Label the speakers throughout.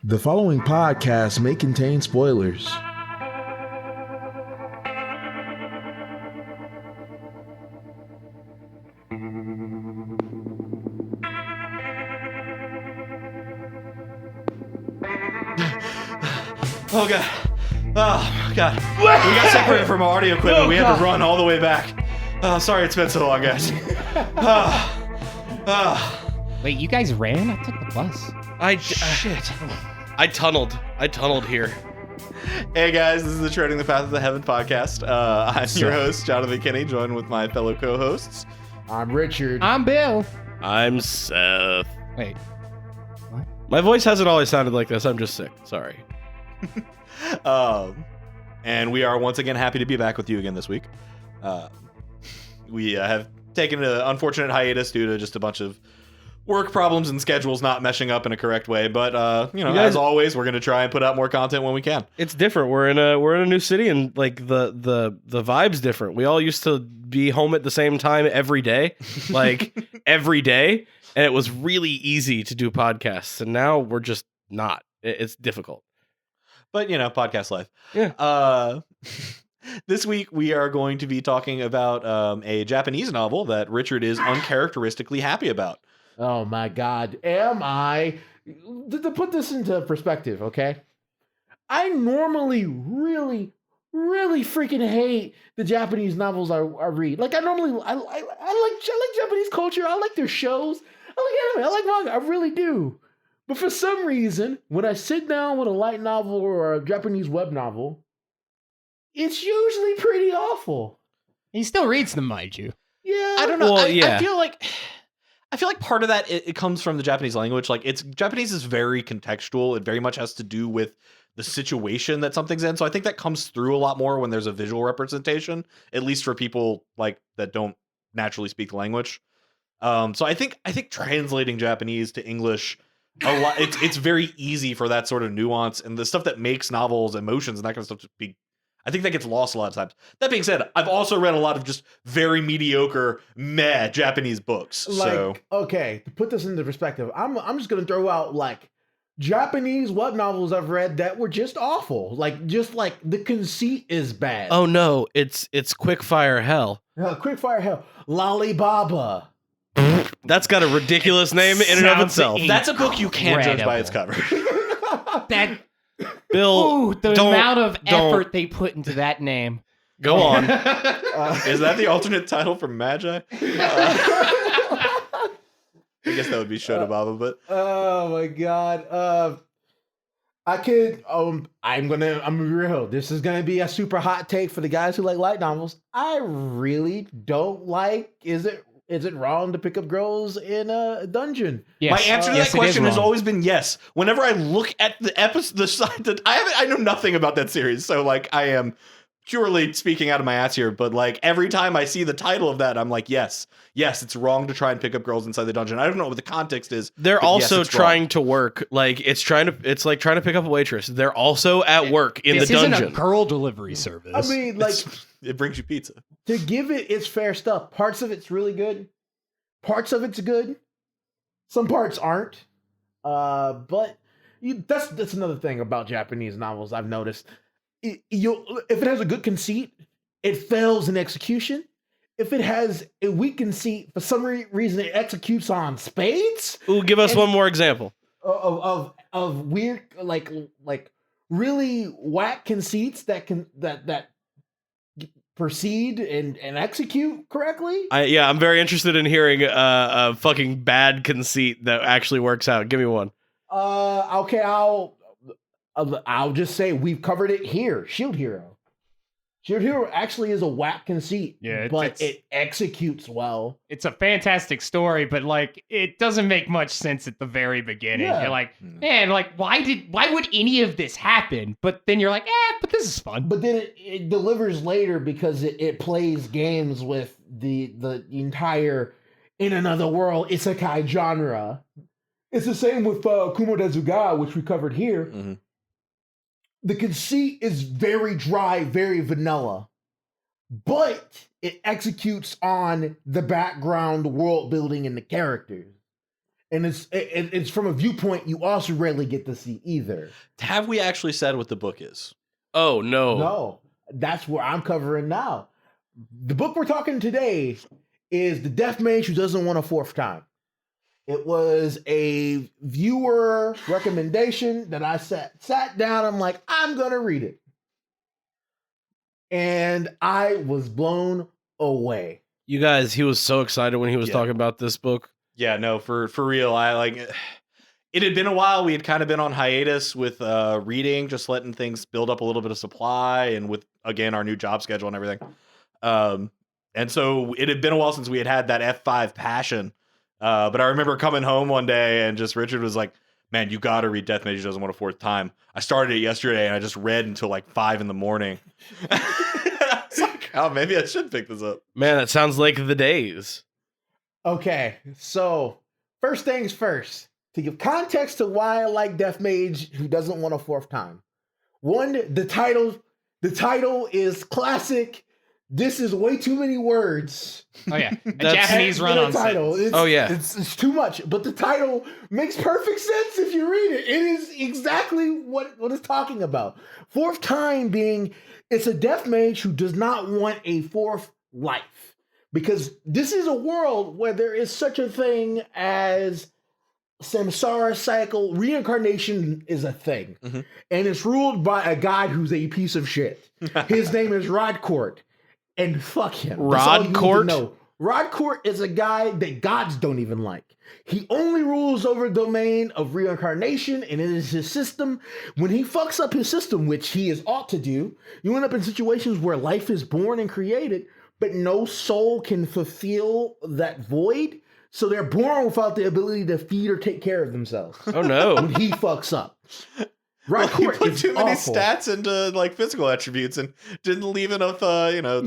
Speaker 1: The following podcast may contain spoilers.
Speaker 2: Oh god. Oh god. We got separated from our audio equipment. We had to run all the way back. Oh, sorry it's been so long, guys.
Speaker 3: Wait, you guys ran? I took the bus.
Speaker 2: Shit.
Speaker 4: I tunneled here.
Speaker 2: Hey guys, this is the Treading the Path of the Heaven podcast. I'm your host, Jonathan Kinney, joined with my fellow co-hosts.
Speaker 1: I'm Richard.
Speaker 3: I'm Bill.
Speaker 4: I'm Seth.
Speaker 3: Wait.
Speaker 4: My voice hasn't always sounded like this. I'm just sick. Sorry.
Speaker 2: And we are once again happy to be back with you again this week. We have taken an unfortunate hiatus due to just a bunch of work problems and schedules not meshing up in a correct way, but as always, we're gonna try and put out more content when we can.
Speaker 4: It's different. We're in a new city, and like the vibe's different. We all used to be home at the same time every day, every day, and it was really easy to do podcasts. And now we're just not. It's difficult.
Speaker 2: But podcast life.
Speaker 4: Yeah.
Speaker 2: This week we are going to be talking about a Japanese novel that Richard is uncharacteristically happy about.
Speaker 1: Oh my God. Am I? To put this into perspective, okay? I normally really freaking hate the Japanese novels I read. Like I like Japanese culture. I like their shows. I like anime. I like manga. I really do. But for some reason, when I sit down with a light novel or a Japanese web novel, it's usually pretty awful.
Speaker 3: He still reads them, mind you.
Speaker 1: Yeah.
Speaker 2: I don't know.
Speaker 4: Well,
Speaker 2: I feel like part of that it comes from the Japanese language. Like Japanese is very contextual. It very much has to do with the situation that something's in. So I think that comes through a lot more when there's a visual representation, at least for people like that don't naturally speak the language. So I think translating Japanese to English a lot it's very easy for that sort of nuance and the stuff that makes novels, emotions, and that kind of stuff to be. I think that gets lost a lot of times. That being said, I've also read a lot of just very mediocre, Japanese books.
Speaker 1: Okay, to put this into perspective, I'm just gonna throw out like Japanese web novels I've read that were just awful. Like the conceit is bad.
Speaker 4: Oh no, it's Quickfire Hell.
Speaker 1: Quickfire Hell, Lollibaba.
Speaker 4: That's got a ridiculous name in and of itself.
Speaker 2: That's a book you can't judge by its cover.
Speaker 3: That
Speaker 4: Bill,
Speaker 3: the amount of effort they put into that name.
Speaker 4: Go on.
Speaker 2: Is that the alternate title for Magi? I guess that would be Shotobaba, but
Speaker 1: oh my God. I'm gonna be real. This is gonna be a super hot take for the guys who like light novels. I really don't like. Is it wrong to pick up girls in a dungeon?
Speaker 3: Yes.
Speaker 2: My answer to that question has always been yes. Whenever I look at the episode, the side that I know nothing about that series, so like I am purely speaking out of my ass here. But like every time I see the title of that, I'm like, yes, it's wrong to try and pick up girls inside the dungeon. I don't know what the context is.
Speaker 4: They're also
Speaker 2: yes,
Speaker 4: trying to work. Like it's like trying to pick up a waitress. They're also at work in the dungeon.
Speaker 3: This isn't a girl delivery service.
Speaker 1: I mean, like
Speaker 2: it brings you pizza.
Speaker 1: To give it its fair stuff, parts of it's really good. Parts of it's good. Some parts aren't. But that's another thing about Japanese novels I've noticed. If it has a good conceit, it fails in execution. If it has a weak conceit, for some reason it executes on spades.
Speaker 4: Ooh, give us one more example
Speaker 1: of weird, like really whack conceits that proceed and execute correctly.
Speaker 4: I'm very interested in hearing a fucking bad conceit that actually works out. Give me one.
Speaker 1: Okay, I'll just say we've covered it here. Shield Hero. Shield Hero actually is a whack conceit, but it executes well.
Speaker 3: It's a fantastic story, but like it doesn't make much sense at the very beginning.
Speaker 1: Yeah.
Speaker 3: You're like, man, like why would any of this happen? But then you're like, but this is fun.
Speaker 1: But then it delivers later because it plays games with the entire in another world isekai genre. It's the same with Kumo Dezuga, which we covered here.
Speaker 2: Mm-hmm.
Speaker 1: The conceit is very dry, very vanilla, but it executes on the background, world building, and the characters. And it's from a viewpoint you also rarely get to see either.
Speaker 2: Have we actually said what the book is?
Speaker 4: Oh no.
Speaker 1: No, that's where I'm covering now. The book we're talking today is The Death Mage Who Doesn't Want a Fourth Time. It was a viewer recommendation that I sat down. I'm like, I'm going to read it. And I was blown away.
Speaker 4: You guys, he was so excited when he was talking about this book.
Speaker 2: Yeah, no, for real. I like it had been a while. We had kind of been on hiatus with reading, just letting things build up a little bit of supply, and with again our new job schedule and everything. And so it had been a while since we had that F5 passion. But I remember coming home one day and just Richard was like, "Man, you got to read Death Mage Who Doesn't Want a Fourth Time." I started it yesterday and I just read until like 5 a.m. It's like, oh, maybe I should pick this up.
Speaker 4: Man, that sounds like the days.
Speaker 1: Okay, so first things first, to give context to why I like Death Mage Who Doesn't Want a Fourth Time. One, the title is classic. This is way too many words.
Speaker 3: Oh yeah, a Japanese run-on
Speaker 1: title.
Speaker 3: sentence.
Speaker 1: It's too much, but the title makes perfect sense if you read it. It is exactly what it's talking about. Fourth time being, it's a death mage who does not want a fourth life, because this is a world where there is such a thing as samsara cycle. Reincarnation is a thing, and it's ruled by a guy who's a piece of shit. His name is Rodcourt. And fuck him.
Speaker 4: Rodcourt?
Speaker 1: No. Rodcourt is a guy that gods don't even like. He only rules over the domain of reincarnation, and it is his system. When he fucks up his system, which he is ought to do, you end up in situations where life is born and created, but no soul can fulfill that void. So they're born without the ability to feed or take care of themselves.
Speaker 4: Oh no.
Speaker 1: When he fucks up.
Speaker 2: He put too many stats into like physical attributes and didn't leave enough,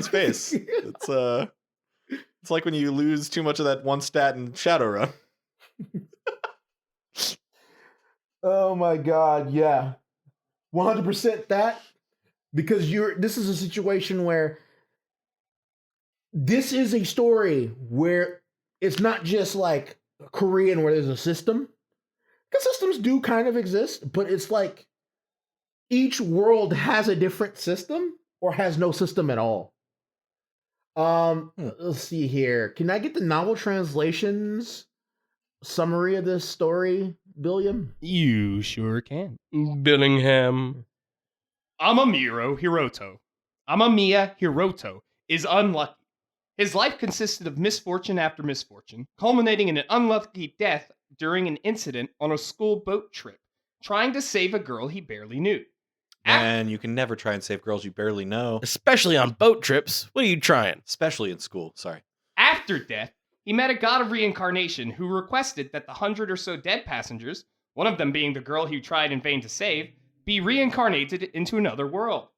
Speaker 2: space. It's like when you lose too much of that one stat in Shadowrun.
Speaker 1: Oh my god, yeah, 100% that, because this is a situation where this is a story where it's not just like Korean where there's a system. Because systems do kind of exist, but it's like each world has a different system or has no system at all. Let's see here. Can I get the novel translations summary of this story, Billiam?
Speaker 3: You sure can.
Speaker 4: Billingham.
Speaker 3: Amamiya Hiroto is unlucky. His life consisted of misfortune after misfortune, culminating in an unlucky death during an incident on a school boat trip, trying to save a girl he barely knew.
Speaker 2: And you can never try and save girls you barely know.
Speaker 4: Especially on boat trips. What are you trying?
Speaker 2: Especially in school, sorry.
Speaker 3: After death, he met a god of reincarnation who requested that the 100 or so dead passengers, one of them being the girl he tried in vain to save, be reincarnated into another world.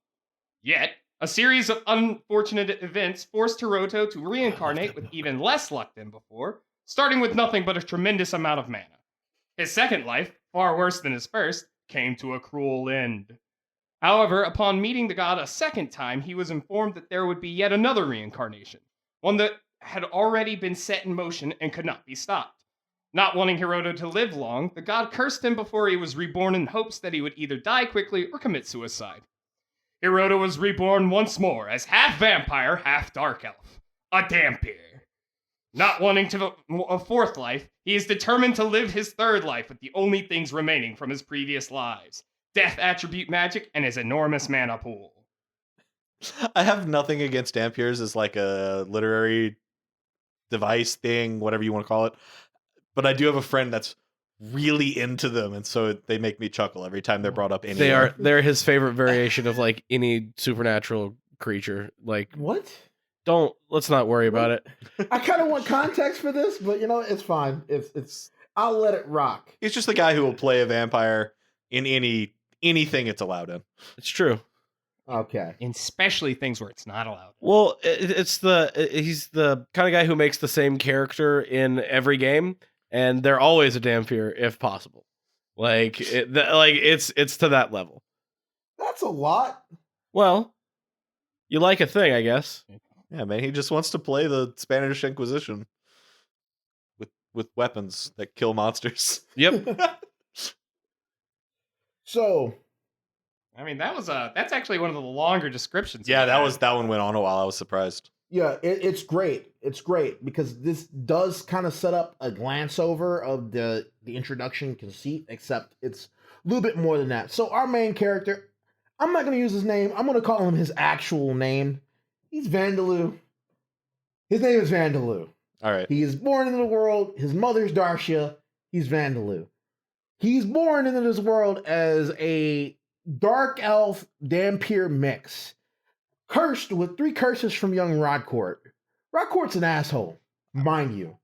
Speaker 3: Yet, a series of unfortunate events forced Hiroto to reincarnate with even less luck than before, starting with nothing but a tremendous amount of mana. His second life, far worse than his first, came to a cruel end. However, upon meeting the god a second time, he was informed that there would be yet another reincarnation, one that had already been set in motion and could not be stopped. Not wanting Hiroto to live long, the god cursed him before he was reborn in hopes that he would either die quickly or commit suicide. Hiroto was reborn once more as half vampire, half dark elf, a Dhampir. Not wanting a fourth life, he is determined to live his third life with the only things remaining from his previous lives: death attribute magic and his enormous mana pool.
Speaker 2: I have nothing against Dhampirs as like a literary device thing, whatever you want to call it. But I do have a friend that's really into them, and so they make me chuckle every time they're brought up anywhere.
Speaker 4: They're his favorite variation of like any supernatural creature. Like,
Speaker 1: What?
Speaker 4: let's not worry about it.
Speaker 1: I kind of want context for this, but it's fine. I'll let it rock.
Speaker 2: He's just the guy who will play a vampire in anything it's allowed in.
Speaker 4: It's true.
Speaker 1: Okay.
Speaker 3: And especially things where it's not allowed.
Speaker 4: Well, he's the kind of guy who makes the same character in every game, and they're always a Dhampir if possible. Like it's to that level.
Speaker 1: That's a lot.
Speaker 4: Well, you like a thing, I guess.
Speaker 2: Yeah, man, he just wants to play the Spanish Inquisition with with weapons that kill monsters.
Speaker 4: Yep.
Speaker 1: So,
Speaker 3: I mean, that's actually one of the longer descriptions.
Speaker 2: Yeah,
Speaker 3: we've
Speaker 2: that
Speaker 3: had.
Speaker 2: one went on a while. I was surprised.
Speaker 1: yeah, it's great. It's great because this does kind of set up a glance over of the introduction conceit, except it's a little bit more than that. So our main character, I'm not going to use his name. I'm going to call him his actual name. He's Vandaloo. His name is Vandaloo.
Speaker 2: All right.
Speaker 1: He is born into the world. His mother's Darcia. He's Vandaloo. He's born into this world as a dark elf Dhampir mix, cursed with 3 curses from young Rodcourt. Rodcourt's an asshole, mind you.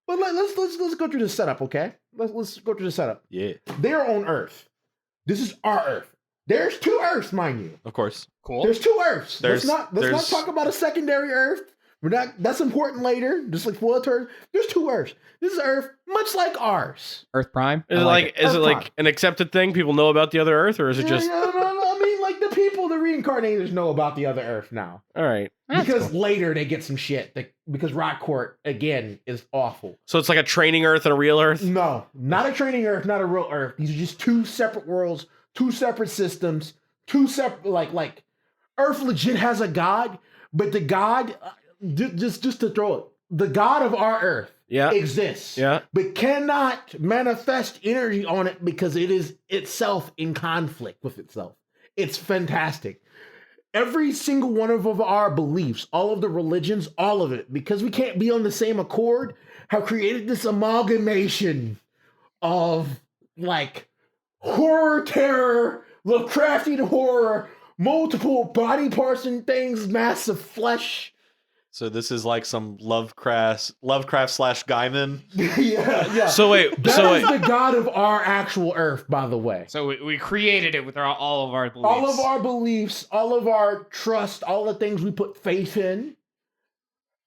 Speaker 1: But let's go through the setup, okay? Let's go through the setup.
Speaker 2: Yeah.
Speaker 1: They're on Earth. This is our Earth. There's 2 Earths, mind you.
Speaker 2: Of course.
Speaker 3: Cool.
Speaker 1: There's 2 Earths.
Speaker 2: There's-
Speaker 1: Let's not talk about a secondary Earth. That's important later. Just like spoiler Earth. There's 2 Earths. This is Earth, much like ours.
Speaker 3: Earth Prime.
Speaker 4: Is
Speaker 1: Earth
Speaker 4: it like
Speaker 1: Prime.
Speaker 4: an accepted thing? People know about the other Earth, or is it just
Speaker 1: No, I mean, like the people, the reincarnators know about the other Earth now.
Speaker 4: all right?
Speaker 1: Because later they get some shit. Because Rockcourt, again, is awful.
Speaker 4: So it's like a training Earth and a real Earth.
Speaker 1: No, not a training Earth, not a real Earth. These are just 2 separate worlds, 2 separate systems, 2 separate, like Earth legit has a god, but the god, just to throw it, the god of our Earth
Speaker 4: Yeah.
Speaker 1: exists.
Speaker 4: Yeah.
Speaker 1: But cannot manifest energy on it because it is itself in conflict with itself. It's fantastic. Every single one of our beliefs, all of the religions, all of it, because we can't be on the same accord, have created this amalgamation of like horror, terror, Lovecraftian horror, multiple body parts and things, massive flesh.
Speaker 2: So this is like some Lovecraft / Gaiman.
Speaker 1: yeah.
Speaker 4: So wait.
Speaker 1: That is the god of our actual Earth, by the way.
Speaker 3: So we created it with all of our beliefs.
Speaker 1: All of our beliefs, all of our trust, all the things we put faith in,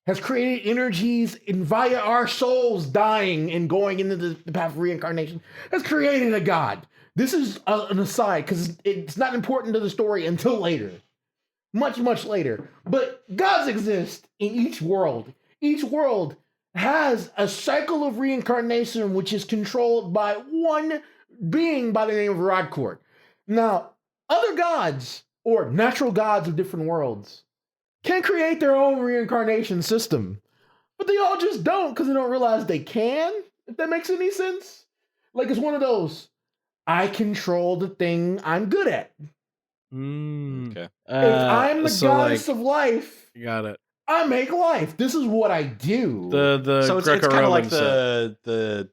Speaker 1: has created energies and via our souls dying and going into the path of reincarnation, has created a god. This is an aside because it's not important to the story until later. Much, much later. But gods exist in each world. Each world has a cycle of reincarnation which is controlled by one being by the name of Rodcourt. Now, other gods, or natural gods of different worlds, can create their own reincarnation system. But they all just don't because they don't realize they can, if that makes any sense. Like it's one of those, I control the thing I'm good at.
Speaker 2: Okay.
Speaker 1: If I'm the
Speaker 4: so
Speaker 1: goddess
Speaker 4: like,
Speaker 1: of life,
Speaker 4: got it.
Speaker 1: I make life. This is what I do.
Speaker 4: The
Speaker 2: So it's kind of
Speaker 4: Greco-Roman
Speaker 2: like
Speaker 4: set.
Speaker 2: the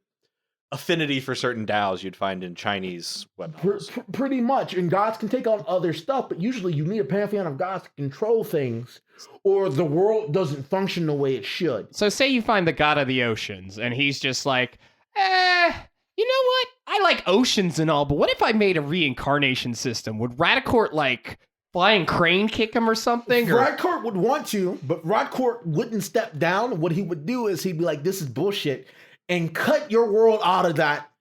Speaker 2: affinity for certain DAOs you'd find in Chinese web novels.
Speaker 1: Pretty much. And gods can take on other stuff, but usually you need a pantheon of gods to control things, or the world doesn't function the way it should.
Speaker 3: So say you find the god of the oceans, and he's just like, you know what? I like oceans and all, but what if I made a reincarnation system? Would Radicourt, like, flying crane kick him or something? Or...
Speaker 1: Rodcourt would want to, but Rodcourt wouldn't step down. What he would do is he'd be like, this is bullshit, and cut your world out of that,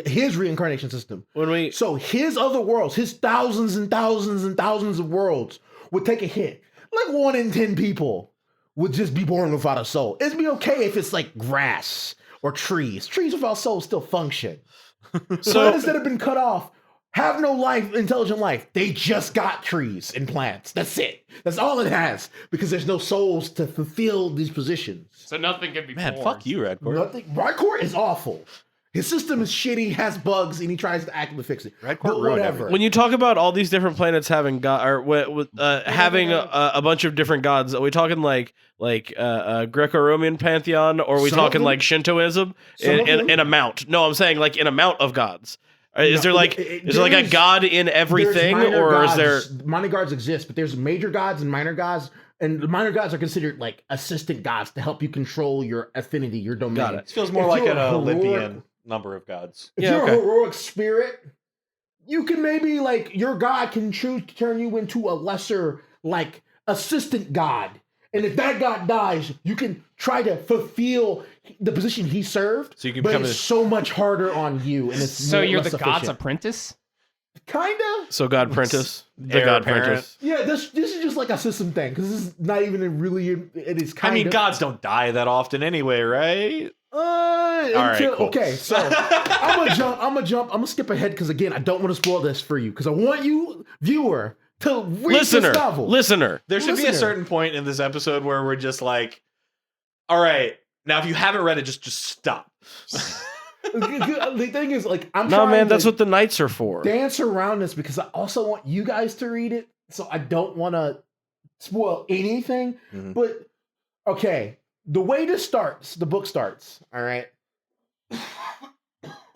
Speaker 1: his reincarnation system. So his other worlds, his thousands and thousands and thousands of worlds would take a hit. Like 1 in 10 people would just be born without a soul. It'd be okay if it's like grass or trees. Trees without souls still function. So planets that have been cut off have no life, intelligent life. They just got trees and plants. That's it. That's all it has because there's no souls to fulfill these positions.
Speaker 3: So nothing can be
Speaker 2: Man,
Speaker 3: formed.
Speaker 2: fuck you, Radcourt.
Speaker 1: Nothing. Radcourt is awful. His system is shitty, has bugs, and he tries to actively fix it.
Speaker 2: Radcourt
Speaker 1: But
Speaker 2: ruined
Speaker 1: whatever.
Speaker 2: everything.
Speaker 4: When you talk about all these different planets having having a bunch of different gods, are we talking like Greco-Roman pantheon, or are we
Speaker 1: Some of
Speaker 4: talking
Speaker 1: them-
Speaker 4: like Shintoism
Speaker 1: some of them-
Speaker 4: in amount? No, I'm saying like in amount of gods. Is
Speaker 1: No,
Speaker 4: there like is there like a god in everything,
Speaker 1: There's minor
Speaker 4: or is there?
Speaker 1: gods. Minor gods exist, but there's major gods and minor gods, and the minor gods are considered like assistant gods to help you control your affinity, your domain.
Speaker 4: Got it.
Speaker 2: This feels more
Speaker 1: If
Speaker 2: like
Speaker 1: you're
Speaker 2: an
Speaker 1: a heroic-
Speaker 2: Olympian number of gods.
Speaker 1: If
Speaker 4: Yeah,
Speaker 1: you're
Speaker 4: okay.
Speaker 1: a heroic spirit, you can maybe like your god can choose to turn you into a lesser like assistant god. And if that god dies, you can try to fulfill the position he served.
Speaker 2: So you can
Speaker 1: but
Speaker 2: become
Speaker 1: it's so much harder on you, and it's
Speaker 3: So you're
Speaker 1: less
Speaker 3: the god's
Speaker 1: efficient.
Speaker 3: apprentice?
Speaker 1: Kinda.
Speaker 4: So God Prentice, the
Speaker 2: Heir
Speaker 4: God
Speaker 2: apparent.
Speaker 4: Prentice.
Speaker 1: Yeah, this is just like a system thing because this is not even a really. It is kind
Speaker 2: I mean,
Speaker 1: of
Speaker 2: gods don't die that often anyway, right? right, cool.
Speaker 1: Okay, so I'm gonna skip ahead because again, I don't want to spoil this for you because I want you, viewer, to read this novel.
Speaker 4: Listener.
Speaker 2: There should be a certain point in this episode where we're just like, all right, now if you haven't read it, just stop.
Speaker 1: The thing is, like, I'm
Speaker 4: No,
Speaker 1: trying
Speaker 4: man,
Speaker 1: to
Speaker 4: that's what the nights are for.
Speaker 1: dance around this because I also want you guys to read it, so I don't want to spoil anything.
Speaker 2: Mhm.
Speaker 1: But okay, the way this starts, the book starts. All right.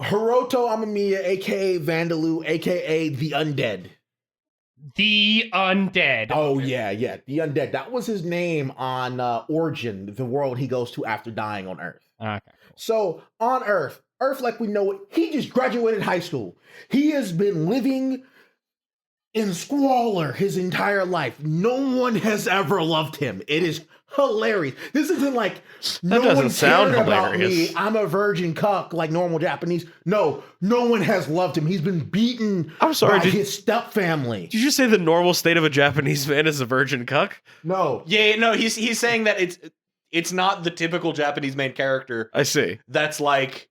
Speaker 1: Hiroto Amamiya, aka Vandaloo, aka the Undead.
Speaker 3: The Undead.
Speaker 1: Oh yeah, the Undead. That was his name on Origin, the world he goes to after dying on Earth.
Speaker 3: Okay.
Speaker 1: So on Earth like we know it, he just graduated high school. He has been living in squalor his entire life. No one has ever loved him. It is hilarious. This isn't like no
Speaker 4: doesn't
Speaker 1: one
Speaker 4: sound
Speaker 1: cared about
Speaker 4: hilarious.
Speaker 1: me. I'm a virgin cuck like normal Japanese. No one has loved him. He's been beaten
Speaker 4: I'm sorry,
Speaker 1: by
Speaker 4: did-
Speaker 1: his step family.
Speaker 4: Did you just say the normal state of a Japanese man is a virgin cuck?
Speaker 1: No.
Speaker 2: Yeah, no, he's saying that it's not the typical Japanese main character
Speaker 4: I see.
Speaker 2: that's like,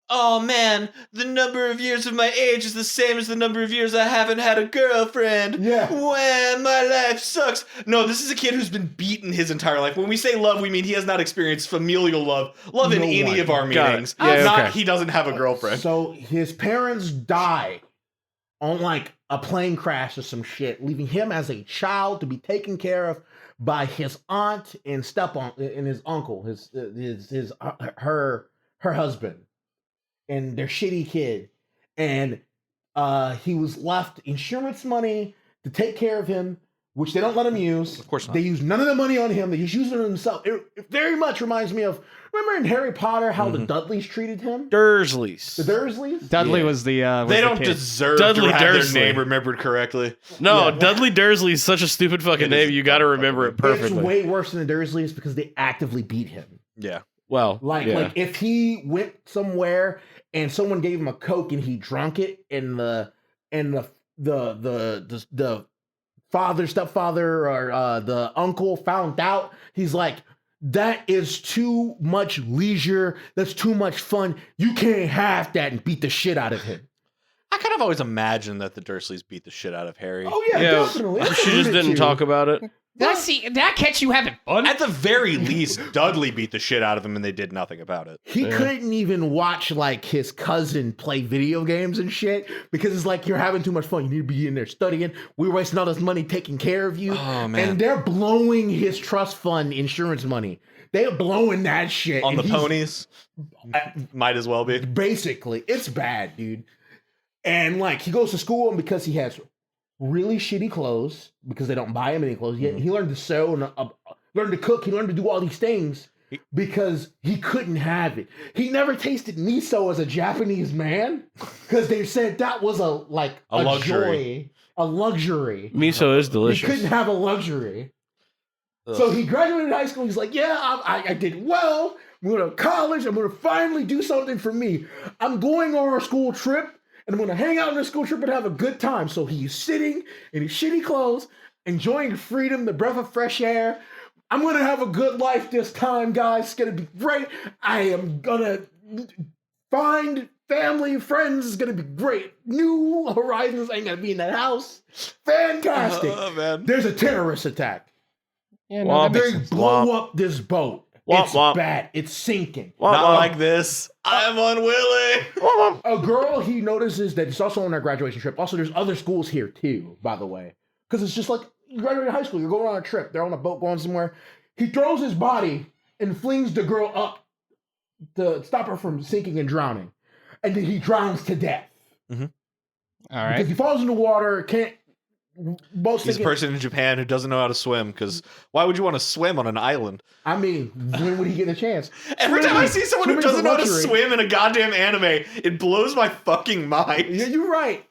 Speaker 2: oh man, the number of years of my age is the same as the number of years I haven't had a girlfriend.
Speaker 1: Yeah.
Speaker 2: Wham, my life sucks. No, this is a kid who's been beaten his entire life. When we say love, we mean he has not experienced familial love in
Speaker 1: No
Speaker 2: any
Speaker 1: one.
Speaker 2: of our
Speaker 4: Got it.
Speaker 2: meetings.
Speaker 4: Yeah,
Speaker 2: Not
Speaker 4: okay.
Speaker 2: he doesn't have a girlfriend.
Speaker 1: So his parents die on like a plane crash or some shit, leaving him as a child to be taken care of by his aunt and and his uncle, her husband, and their shitty kid. And he was left insurance money to take care of him, which they don't let him use.
Speaker 2: Of course not.
Speaker 1: They use none of the money on him. They just use it on themselves. It very much reminds me of, remember in Harry Potter how the Dudleys treated him?
Speaker 4: Dursleys.
Speaker 1: The Dursleys?
Speaker 3: Dudley
Speaker 4: Yeah.
Speaker 3: was the. Was
Speaker 2: They
Speaker 3: the
Speaker 2: don't
Speaker 3: kid.
Speaker 2: deserve
Speaker 4: Dudley
Speaker 2: to have
Speaker 4: Dursley.
Speaker 2: their name remembered correctly.
Speaker 4: No,
Speaker 1: Yeah.
Speaker 4: Dudley Dursley is such a stupid fucking
Speaker 2: It
Speaker 4: name.
Speaker 2: is
Speaker 4: You got to remember it
Speaker 1: It's
Speaker 4: perfectly.
Speaker 1: way worse than the Dursleys because they actively beat him.
Speaker 2: Yeah.
Speaker 4: Well,
Speaker 1: Like,
Speaker 4: yeah.
Speaker 1: like if he went somewhere and someone gave him a Coke and he drunk it, and the father, stepfather, or the uncle found out, he's like, that is too much leisure. That's too much fun. You can't have that, and beat the shit out of him.
Speaker 2: I kind of always imagined that the Dursleys beat the shit out of Harry.
Speaker 1: Oh yeah,
Speaker 4: Yeah,
Speaker 1: definitely. It's
Speaker 4: she just
Speaker 1: alluded
Speaker 4: didn't
Speaker 1: to.
Speaker 4: talk about it.
Speaker 3: Did I catch you having fun?
Speaker 2: At the very least, Dudley beat the shit out of him and they did nothing about it.
Speaker 1: He
Speaker 4: Yeah.
Speaker 1: couldn't even watch like his cousin play video games and shit because it's like, you're having too much fun. You need to be in there studying. We're wasting all this money taking care of you.
Speaker 2: Oh, man.
Speaker 1: And they're blowing his trust fund insurance money. They're blowing that shit.
Speaker 2: On
Speaker 1: and
Speaker 2: the
Speaker 1: he's-
Speaker 2: ponies, might as well be.
Speaker 1: Basically, it's bad, dude. And like, he goes to school, and because he has really shitty clothes, because they don't buy him any clothes, he learned to sew and learned to cook. He learned to do all these things because he couldn't have it. He never tasted miso as a Japanese man because they said that was a
Speaker 2: luxury.
Speaker 1: joy, a luxury.
Speaker 4: Miso is
Speaker 1: He
Speaker 4: delicious.
Speaker 1: couldn't have a luxury.
Speaker 2: Ugh.
Speaker 1: So he graduated high school. He's like, yeah, I did well. I'm going to college. I'm going to finally do something for me. I'm going on a school trip, and I'm going to hang out on a school trip and have a good time. So he's sitting in his shitty clothes, enjoying freedom, the breath of fresh air. I'm going to have a good life this time, guys. It's going to be great. I am going to find family, friends. It's going to be great. New horizons. I ain't going to be in that house. Fantastic.
Speaker 2: Oh, man.
Speaker 1: There's a terrorist attack.
Speaker 3: Yeah,
Speaker 4: Well,
Speaker 3: that makes
Speaker 1: They
Speaker 3: sense.
Speaker 1: blow up this boat.
Speaker 4: Womp
Speaker 1: It's
Speaker 4: womp.
Speaker 1: bad. It's sinking.
Speaker 2: Not like this. I'm unwilling.
Speaker 1: A girl he notices that it's also on their graduation trip. Also, there's other schools here too, by the way. Because it's just like, you graduated high school, you're going on a trip, they're on a boat going somewhere. He throws his body and flings the girl up to stop her from sinking and drowning. And then he drowns to death.
Speaker 3: All
Speaker 1: Because
Speaker 3: right.
Speaker 1: he falls in the water, can't. Both
Speaker 2: He's a person in Japan who doesn't know how to swim, because why would you want to swim on an island?
Speaker 1: I mean, when would he get a chance?
Speaker 2: Every time I see someone who
Speaker 1: Swimming's a
Speaker 2: doesn't know how to
Speaker 1: luxury.
Speaker 2: swim in a goddamn anime, it blows my fucking mind.
Speaker 1: Yeah, you're right.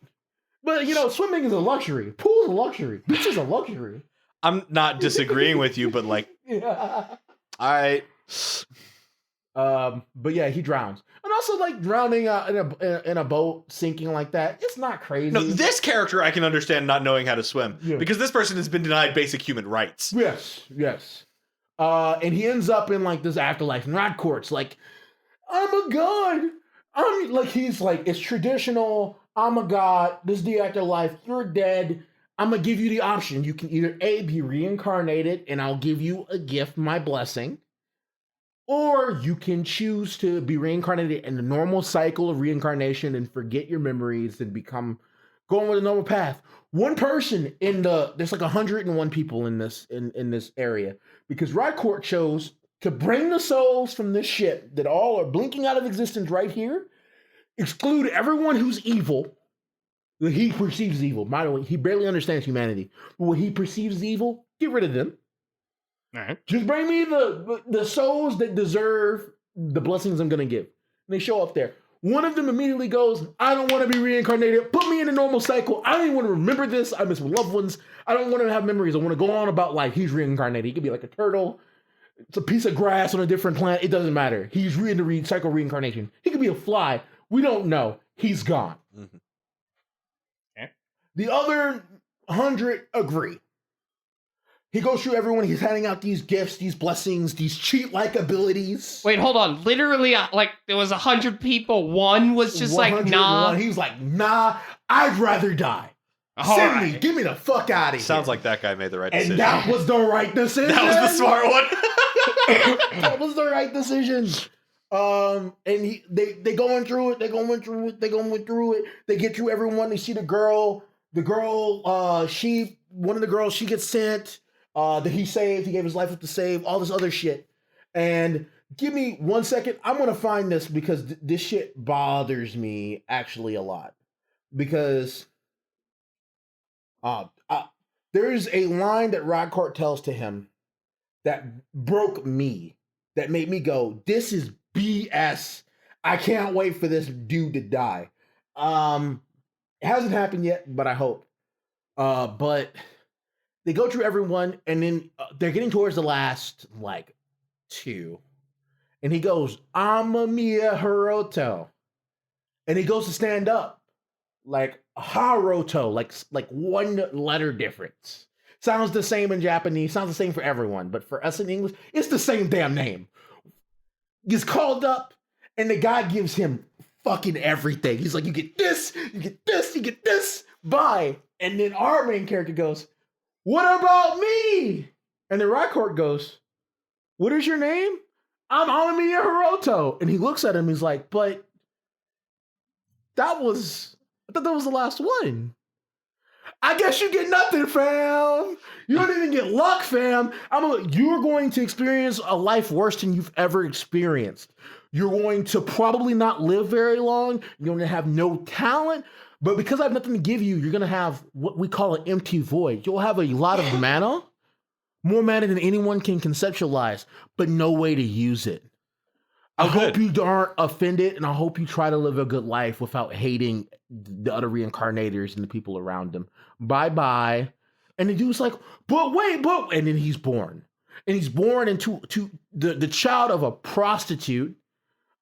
Speaker 1: But, swimming is a luxury. Pool's a luxury. Beach is a luxury.
Speaker 2: I'm not disagreeing with you, but like,
Speaker 1: Yeah.
Speaker 2: all right.
Speaker 1: But yeah, he drowns. And also, like, drowning in a boat, sinking like that, it's not crazy.
Speaker 2: No, this character I can understand not knowing how to swim,
Speaker 1: Yeah.
Speaker 2: because this person has been denied basic human rights.
Speaker 1: Yes. And he ends up in, like, this afterlife in Rod Courts. Like, I'm a god. I'm like, he's like, it's traditional. I'm a god. This is the afterlife. You're dead. I'm gonna give you the option. You can either A, be reincarnated, and I'll give you a gift, my blessing, or you can choose to be reincarnated in the normal cycle of reincarnation and forget your memories and become going with a normal path. One person in there's like 101 people in this area because Rydcourt chose to bring the souls from this ship that all are blinking out of existence right here, exclude everyone who's evil, that he perceives evil. By the way, he barely understands humanity. But what he perceives evil, get rid of them.
Speaker 3: All right.
Speaker 1: Just bring me the souls that deserve the blessings I'm gonna give. And they show up there. One of them immediately goes, I don't want to be reincarnated. Put me in a normal cycle. I don't even want to remember this. I miss my loved ones. I don't want to have memories. I want to go on about life. He's reincarnated. He could be like a turtle. It's a piece of grass on a different planet. It doesn't matter. He's in the cycle reincarnation. He could be a fly. We don't know. He's gone.
Speaker 2: Mhm.
Speaker 3: Okay.
Speaker 1: The other 100 agree. He goes through everyone. He's handing out these gifts, these blessings, these cheat-like abilities.
Speaker 3: Wait, hold on. Literally, like, there was 100 people. One was just like,
Speaker 1: 101.
Speaker 3: nah.
Speaker 1: He was like, nah, I'd rather die.
Speaker 3: All
Speaker 1: Send
Speaker 3: right.
Speaker 1: me. Get me the fuck out of here.
Speaker 2: Sounds like that guy made the right decision.
Speaker 1: And that was the right decision.
Speaker 2: That was the smart one.
Speaker 1: That was the right decision. And they going through it. They going through it. They get through everyone. They see the girl. One of the girls, she gets sent. That he saved. He gave his life up to save. All this other shit. And give me 1 second. I'm gonna find this because this shit bothers me actually a lot. Because there is a line that Rydcourt tells to him that broke me, that made me go, this is BS. I can't wait for this dude to die. It hasn't happened yet, but I hope. But they go through everyone, and then they're getting towards the last, like, 2. And he goes, Amamiya Hiroto. And he goes to stand up. Like, Haruto, like one letter difference. Sounds the same in Japanese, sounds the same for everyone. But for us in English, it's the same damn name. Gets called up, and the guy gives him fucking everything. He's like, you get this, you get this, you get this. Bye. And then our main character goes, what about me? And then Rydcourt goes, what is your name? I'm Amamiya Hiroto. And he looks at him, he's like, but I thought that was the last one. I guess you get nothing, fam. You don't even get luck, fam. You're going to experience a life worse than you've ever experienced. You're going to probably not live very long. You're going to have no talent. But because I have nothing to give you, you're going to have what we call an empty void. You'll have a lot of mana, more mana than anyone can conceptualize, but no way to use it. I hope you aren't offended, and I hope you try to live a good life without hating the other reincarnators and the people around him. Bye-bye. And the dude's like, but wait, and then he's born. And he's born into the child of a prostitute,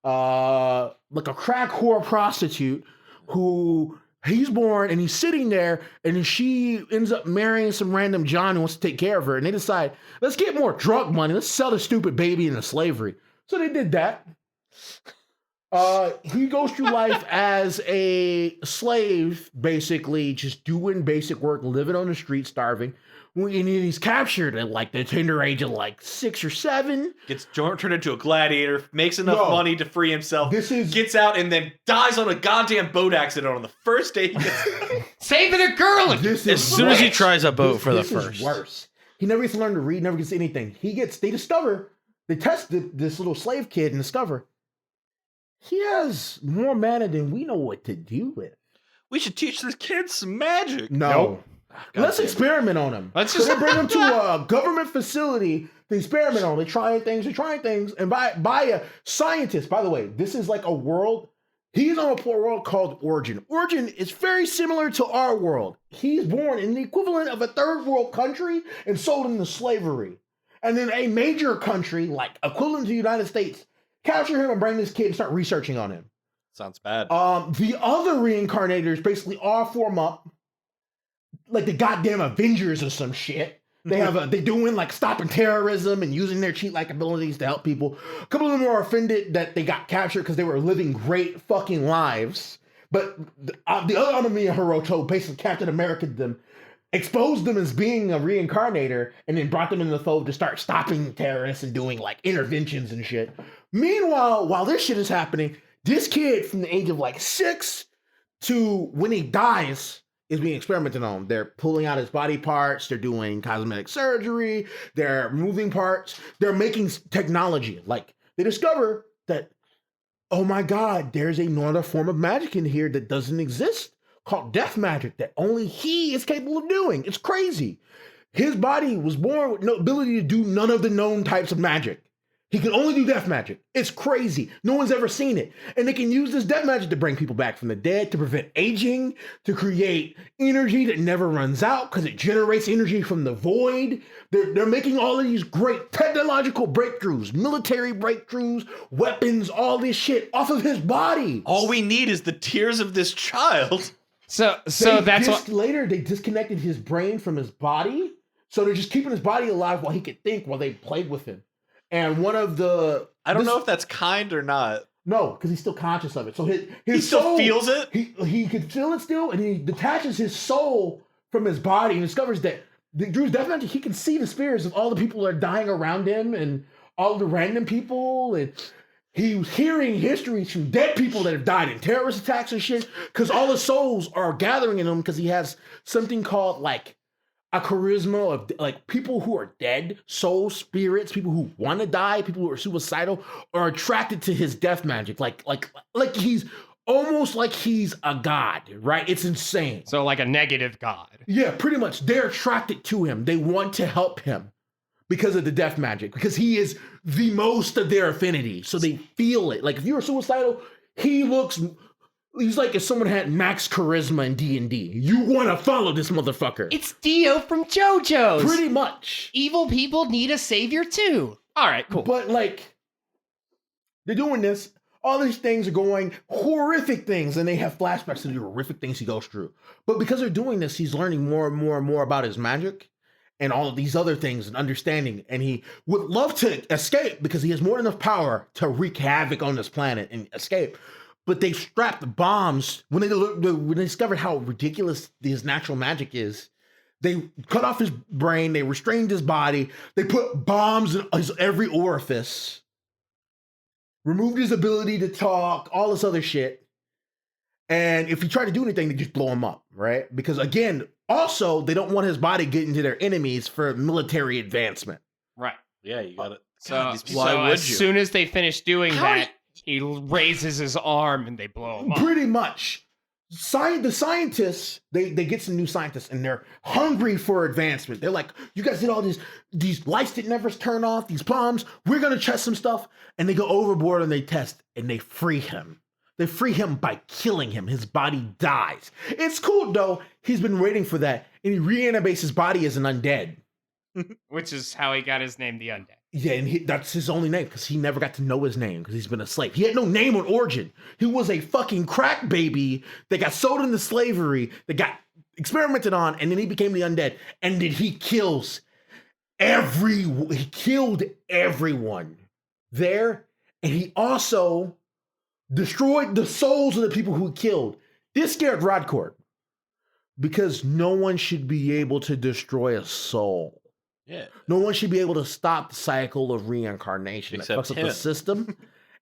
Speaker 1: like a crack whore prostitute, who he's born, and he's sitting there, and she ends up marrying some random John who wants to take care of her. And they decide, let's get more drug money. Let's sell the stupid baby into slavery. So they did that. He goes through life as a slave, basically, just doing basic work, living on the street, starving. And he's captured at like the tender age of like 6 or 7.
Speaker 2: Gets turned into a gladiator, makes enough money to free himself, gets out, and then dies on a goddamn boat accident on the first day he gets
Speaker 3: saving a girl.
Speaker 4: As soon as he tries a boat for the first.
Speaker 1: This is worse. He never gets to learn to read, never gets anything. They test this little slave kid and discover he has more mana than we know what to do with.
Speaker 2: We should teach this kid some magic.
Speaker 1: No. Let's experiment on him. Let's just bring him to a government facility to experiment on. They're trying things. And by a scientist, by the way, this is like a world. He's on a world called Origin. Origin is very similar to our world. He's born in the equivalent of a third world country and sold into slavery. And then a major country, like equivalent to the United States, capture him and bring this kid and start researching on him.
Speaker 2: Sounds bad.
Speaker 1: The other reincarnators basically all form up, like the goddamn Avengers or some shit. They doing like stopping terrorism and using their cheat-like abilities to help people. A couple of them are offended that they got captured because they were living great fucking lives. But the other enemy of Hiroto basically Captain America them, exposed them as being a reincarnator, and then brought them in the fold to start stopping terrorists and doing like interventions and shit. Meanwhile, while this shit is happening, this kid from the age of like 6 to when he dies is being experimented on. They're pulling out his body parts. They're doing cosmetic surgery. They're moving parts. They're making technology. Like they discover that, oh my God, there's another form of magic in here that doesn't exist called death magic that only he is capable of doing. It's crazy. His body was born with no ability to do none of the known types of magic. He can only do death magic. It's crazy. No one's ever seen it. And they can use this death magic to bring people back from the dead, to prevent aging, to create energy that never runs out because it generates energy from the void. They're making all of these great technological breakthroughs, military breakthroughs, weapons, all this shit off of his body.
Speaker 2: All we need is the tears of this child.
Speaker 3: So that's what
Speaker 1: later they disconnected his brain from his body. So they're just keeping his body alive while he could think while they played with him. And one of the...
Speaker 2: I don't know if that's kind or not.
Speaker 1: No, because he's still conscious of it. So his
Speaker 2: he still
Speaker 1: soul,
Speaker 2: feels it?
Speaker 1: He can feel it still, and he detaches his soul from his body and discovers that Drew's death magic, he can see the spirits of all the people that are dying around him and all the random people. And he was hearing histories from dead people that have died in terrorist attacks and shit because all the souls are gathering in him because he has something called like a charisma of like people who are dead, soul spirits, people who want to die, people who are suicidal are attracted to his death magic. Like he's almost like he's a god, right? It's insane.
Speaker 3: So like a negative god.
Speaker 1: Yeah, pretty much. They're attracted to him. They want to help him because of the death magic, because he is the most of their affinity. So they feel it. Like if you're suicidal, he's like if someone had max charisma in D&D. You want to follow this motherfucker.
Speaker 3: It's Dio from JoJo's.
Speaker 1: Pretty much.
Speaker 3: Evil people need a savior too. All right, cool.
Speaker 1: But like, they're doing this. All these things are going horrific things, and they have flashbacks to the horrific things he goes through. But because they're doing this, he's learning more and more and more about his magic and all of these other things and understanding. And he would love to escape because he has more than enough power to wreak havoc on this planet and escape. But they strapped bombs when they discovered how ridiculous his natural magic is. They cut off his brain. They restrained his body. They put bombs in his every orifice. Removed his ability to talk, all this other shit. And if he tried to do anything, they just blow him up, right? Because again, also, they don't want his body getting to their enemies for military advancement.
Speaker 3: Right.
Speaker 2: Yeah, you got it.
Speaker 3: So as soon as they finish doing that, he raises his arm and they blow him up.
Speaker 1: Pretty much. The scientists, they get some new scientists and they're hungry for advancement. They're like, you guys did all these lights that never turn off, these bombs. We're going to test some stuff. And they go overboard and they test and they free him. They free him by killing him. His body dies. It's cool though. He's been waiting for that. And he reanimates his body as an undead.
Speaker 3: Which is how he got his name, the Undead.
Speaker 1: Yeah, and that's his only name because he never got to know his name because he's been a slave. He had no name or origin. He was a fucking crack baby that got sold into slavery, that got experimented on, and then he became the undead. And then he killed everyone there, and he also destroyed the souls of the people who he killed. This scared Rodcourt because no one should be able to destroy a soul.
Speaker 2: Yeah.
Speaker 1: No one should be able to stop the cycle of reincarnation.
Speaker 2: Except
Speaker 1: that fucks up the system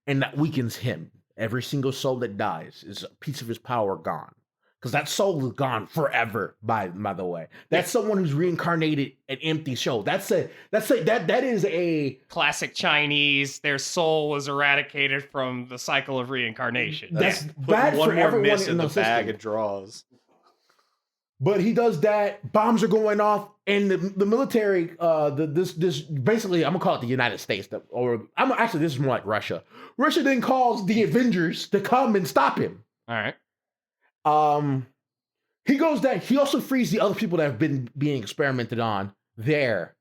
Speaker 1: and that weakens him. Every single soul that dies is a piece of his power gone. Because that soul is gone forever, by the way. That's someone who's reincarnated an empty soul. That is a
Speaker 3: classic Chinese. Their soul was eradicated from the cycle of reincarnation.
Speaker 1: That's bad for everyone in the
Speaker 2: bag of draws.
Speaker 1: But he does that. Bombs are going off, and the military. This basically, I'm gonna call it the United States, this is more like Russia. Russia then calls the Avengers to come and stop him.
Speaker 3: All right.
Speaker 1: He goes that he also frees the other people that have been being experimented on there.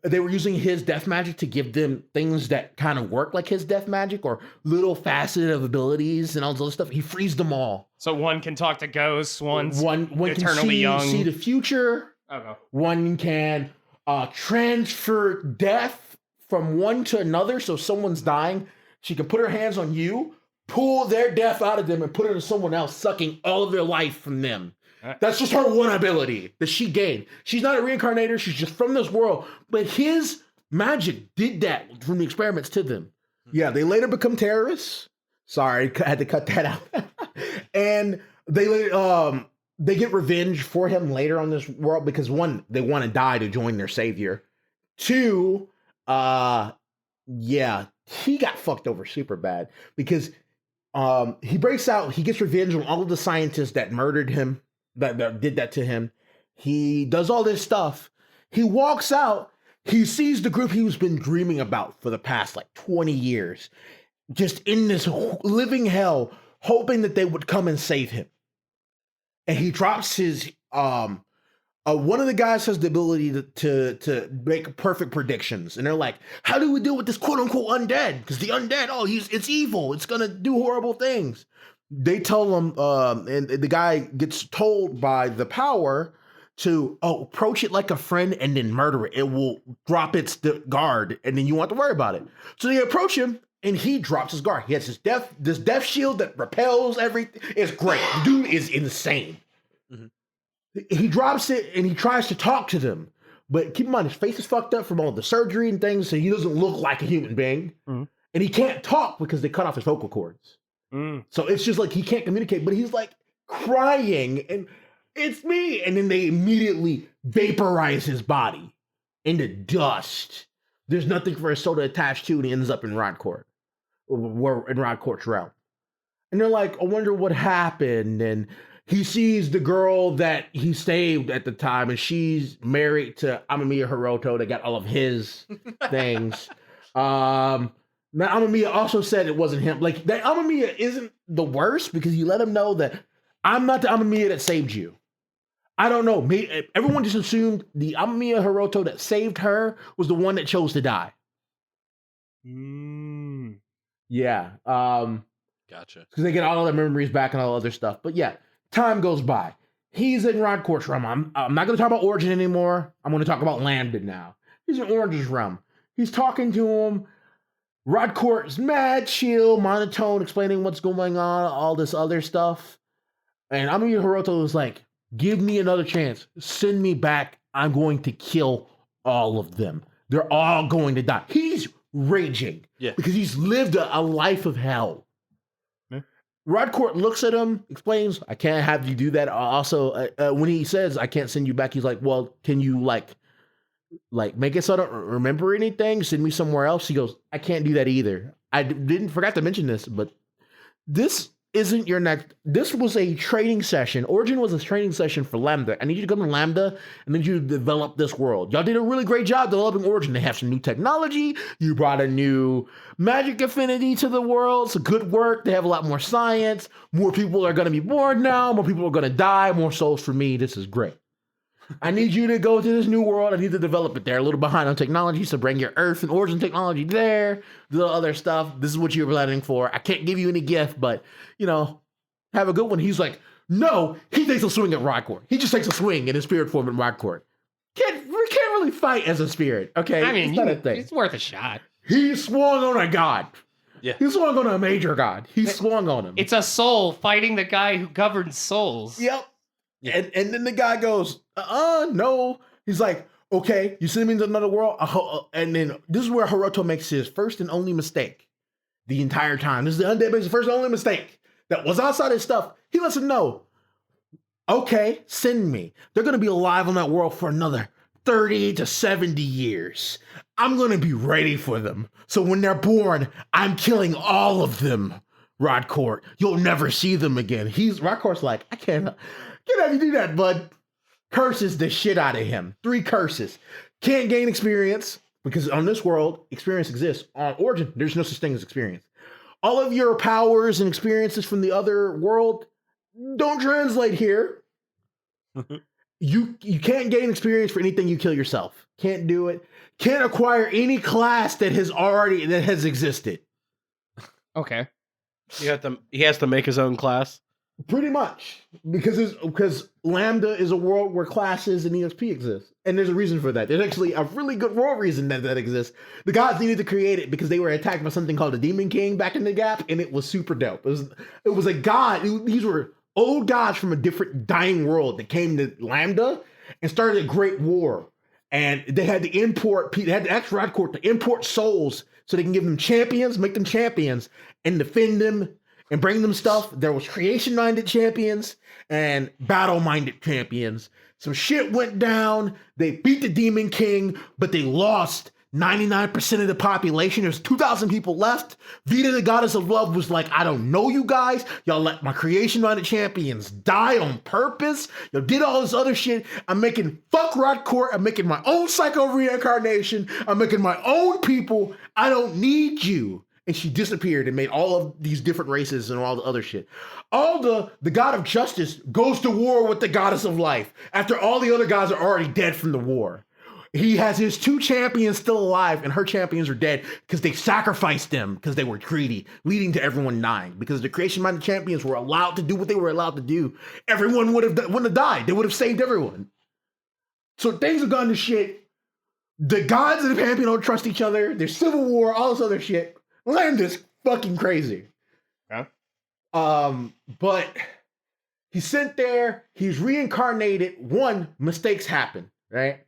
Speaker 1: They were using his death magic to give them things that kind of work like his death magic or little facet of abilities and all this other stuff. He frees them all.
Speaker 3: So one can talk to ghosts, one
Speaker 1: can
Speaker 3: eternally young.
Speaker 1: see the future.
Speaker 3: Okay.
Speaker 1: One can transfer death from one to another. So if someone's dying, she can put her hands on you, pull their death out of them, and put it into someone else, sucking all of their life from them. That's just her one ability that she gained. She's not a reincarnator. She's just from this world. But his magic did that from the experiments to them. Yeah, they later become terrorists. Sorry, I had to cut that out. And they get revenge for him later on this world because one, they want to die to join their savior. Two, yeah, he got fucked over super bad because he breaks out, he gets revenge on all of the scientists that murdered him, that did that to him. He does all this stuff. He walks out, he sees the group he's been dreaming about for the past like 20 years, just in this living hell, hoping that they would come and save him. And he drops his one of the guys has the ability to make perfect predictions. And they're like, how do we deal with this quote unquote undead? Because the undead, it's evil. It's gonna do horrible things. They tell him, and the guy gets told by the power to approach it like a friend and then murder it. It will drop its guard, and then you won't have to worry about it. So they approach him, and he drops his guard. He has this death shield that repels everything. It's great. The dude is insane. Mm-hmm. He drops it, and he tries to talk to them. But keep in mind, his face is fucked up from all the surgery and things, so he doesn't look like a human being. Mm-hmm. And he can't talk because they cut off his vocal cords. Mm. So it's just like he can't communicate, but he's like crying, and it's me. And then they immediately vaporize his body into dust. There's nothing for his soul to attach to, and he ends up in Rodcourt, in Rodcourt's realm. And they're like, I wonder what happened. And he sees the girl that he saved at the time, and she's married to Amamiya Hiroto. They got all of his things. Now, Amamiya also said it wasn't him. Like, that Amamiya isn't the worst because you let him know that I'm not the Amamiya that saved you. I don't know. Everyone just assumed the Amamiya Hiroto that saved her was the one that chose to die. Yeah.
Speaker 2: Gotcha.
Speaker 1: Because they get all their memories back and all other stuff. But yeah, time goes by. He's in Rodcourt's realm. I'm not going to talk about Origin anymore. I'm going to talk about Lambda now. He's in Orange's realm. He's talking to him. Rodcourt's mad, chill, monotone, explaining what's going on, all this other stuff. And Amamiya Hiroto is like, give me another chance. Send me back. I'm going to kill all of them. They're all going to die. He's raging because he's lived a life of hell. Rodcourt looks at him, explains, I can't have you do that. Also, when he says, I can't send you back, he's like, well, can you like make it so I don't remember anything? Send me somewhere else. He goes, I can't do that either. I forgot to mention this, but this isn't your next. This was a training session. Origin was a training session for Lambda. I need you to come to Lambda and need you to develop this world. Y'all did a really great job developing Origin. They have some new technology. You brought a new magic affinity to the world. So good work. They have a lot more science. More people are going to be born now. More people are going to die. More souls for me. This is great. I need you to go to this new world. I need to develop it there. A little behind on technology, so bring your Earth and Origin technology there. The other stuff. This is what you're planning for. I can't give you any gift, but, have a good one. He's like, no, he takes a swing at Rodcourt. He just takes a swing in his spirit form at Rodcourt. Can't really fight as a spirit, okay?
Speaker 3: I mean,
Speaker 1: it's not a thing.
Speaker 3: It's worth a shot.
Speaker 1: He swung on a god.
Speaker 2: Yeah.
Speaker 1: He swung on a major god. He swung on him.
Speaker 3: It's a soul fighting the guy who governs souls.
Speaker 1: Yep. Yeah. And then the guy goes, no. He's like, okay, you send me into another world. And then this is where Hiroto makes his first and only mistake the entire time. This is the undead makes his first and only mistake that was outside his stuff. He lets him know, okay, send me. They're going to be alive on that world for another 30 to 70 years. I'm going to be ready for them. So when they're born, I'm killing all of them, Rodcourt. You'll never see them again. Rodcourt's like, I can't have you do that, bud. Curses the shit out of him. 3 curses. Can't gain experience because on this world, experience exists. On Origin, there's no such thing as experience. All of your powers and experiences from the other world don't translate here. You can't gain experience for anything you kill yourself. Can't do it. Can't acquire any class that has existed.
Speaker 3: Okay.
Speaker 4: He has to make his own class.
Speaker 1: Pretty much, because Lambda is a world where classes and EXP exist, and there's a reason for that. There's actually a really good world reason that exists. The gods needed to create it because they were attacked by something called the Demon King back in the Gap, and it was super dope. It was a god. These were old gods from a different dying world that came to Lambda and started a great war. And they had to ask Red Court to import souls so they can give them champions, make them champions, and defend them and bring them stuff. There was creation-minded champions and battle-minded champions. Some shit went down. They beat the Demon King, but they lost 99% of the population. There's 2,000 people left. Vita, the goddess of love, was like, I don't know you guys. Y'all let my creation-minded champions die on purpose. Y'all did all this other shit. I'm making fuck Rod Court. I'm making my own psycho reincarnation. I'm making my own people. I don't need you. And she disappeared and made all of these different races and all the other shit. Alda, the god of justice, goes to war with the goddess of life after all the other gods are already dead from the war. He has his 2 champions still alive, and her champions are dead because they sacrificed them because they were greedy, leading to everyone dying. Because the creation-minded champions were allowed to do what they were allowed to do, everyone wouldn't have died. They would have saved everyone. So things have gone to shit. The gods and the Pantheon don't trust each other. There's civil war, all this other shit. Lambda's fucking crazy.
Speaker 3: Yeah.
Speaker 1: But he's sent there. He's reincarnated. Mistakes happen, right?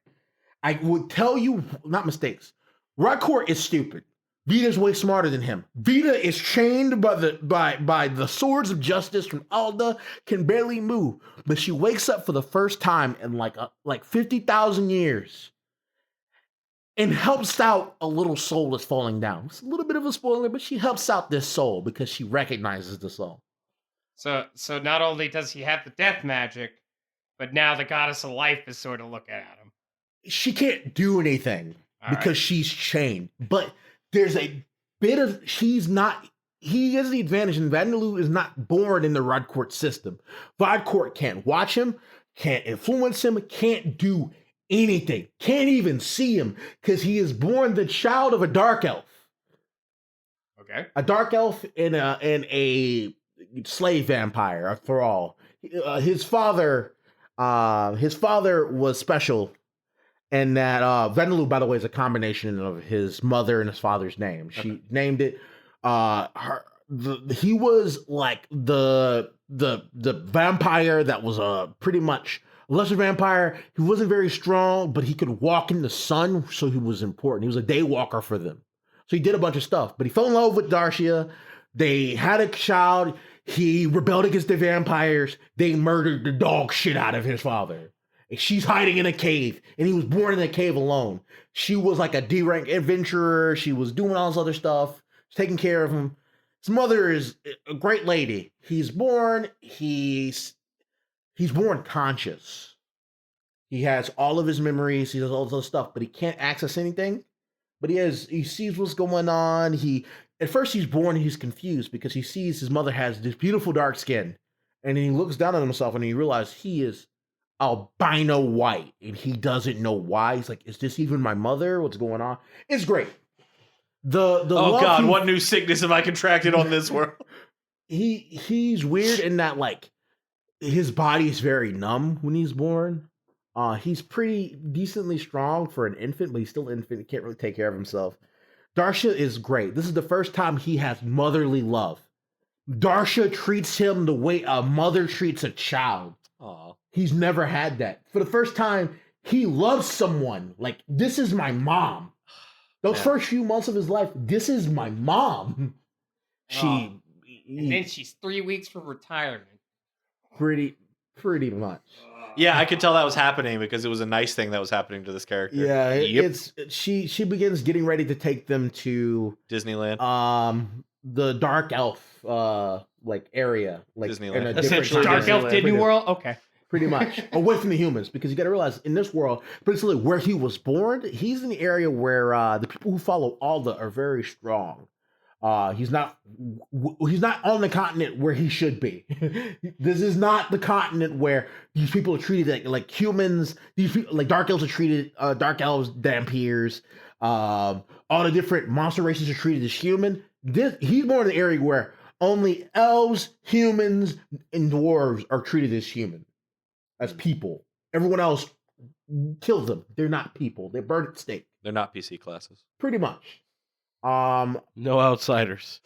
Speaker 1: I would tell you, not mistakes. Rakor is stupid. Vita's way smarter than him. Vita is chained by the swords of justice from Alda, can barely move, but she wakes up for the first time in like 50,000 years. And helps out a little soul that's falling down. It's a little bit of a spoiler, but she helps out this soul because she recognizes the soul.
Speaker 3: So not only does he have the death magic, but now the goddess of life is sort of looking at him.
Speaker 1: She can't do anything because she's chained. But there's a bit of he has the advantage, and Vandalu is not born in the Rodcourt system. Rodcourt can't watch him, can't influence him, can't do anything, can't even see him because he is born the child of a dark elf.
Speaker 3: Okay.
Speaker 1: A dark elf and a slave vampire, a thrall. His father was special, and that Venelu, by the way, is a combination of his mother and his father's name. She named it. He was like the vampire that was pretty much a lesser vampire. He wasn't very strong, but he could walk in the sun, so he was important. He was a day walker for them. So he did a bunch of stuff, but he fell in love with Darcia. They had a child. He rebelled against the vampires. They murdered the dog shit out of his father. And she's hiding in a cave, and he was born in a cave alone. She was like a D-rank adventurer. She was doing all this other stuff, taking care of him. His mother is a great lady. He's born conscious. He has all of his memories. He does all this other stuff, but he can't access anything. But he sees what's going on. At first he's born, he's confused because he sees his mother has this beautiful dark skin. And then he looks down at himself and he realizes he is albino white. And he doesn't know why. He's like, is this even my mother? What's going on? It's great. Oh
Speaker 2: God, what new sickness have I contracted on this world?
Speaker 1: He's weird in that, like, his body is very numb when he's born. He's pretty decently strong for an infant, but he's still an infant. He can't really take care of himself. Darcia is great. This is the first time he has motherly love. Darcia treats him the way a mother treats a child.
Speaker 2: Aww.
Speaker 1: He's never had that. For the first time, he loves someone. Like, this is my mom. Those first few months of his life, this is my mom.
Speaker 3: And then she's 3 weeks from retirement.
Speaker 1: Pretty much.
Speaker 2: Yeah, I could tell that was happening because it was a nice thing that was happening to this character.
Speaker 1: Yeah, she begins getting ready to take them to
Speaker 2: Disneyland.
Speaker 1: The Dark Elf area, like
Speaker 2: Disneyland.
Speaker 3: Essentially, Dark Elf Disney World. Okay,
Speaker 1: pretty much away from the humans, because you got to realize in this world, basically where he was born, he's in the area where the people who follow Alda are very strong. He's not on the continent where he should be. This is not the continent where these people are treated like humans. These people, like dark elves, are treated dark elves, vampires, all the different monster races are treated as human. He's more in the area where only elves, humans, and dwarves are treated as human, as people. Everyone else kills them. They're not people. They're burned at stake.
Speaker 2: They're not PC classes.
Speaker 1: Pretty much.
Speaker 4: No outsiders.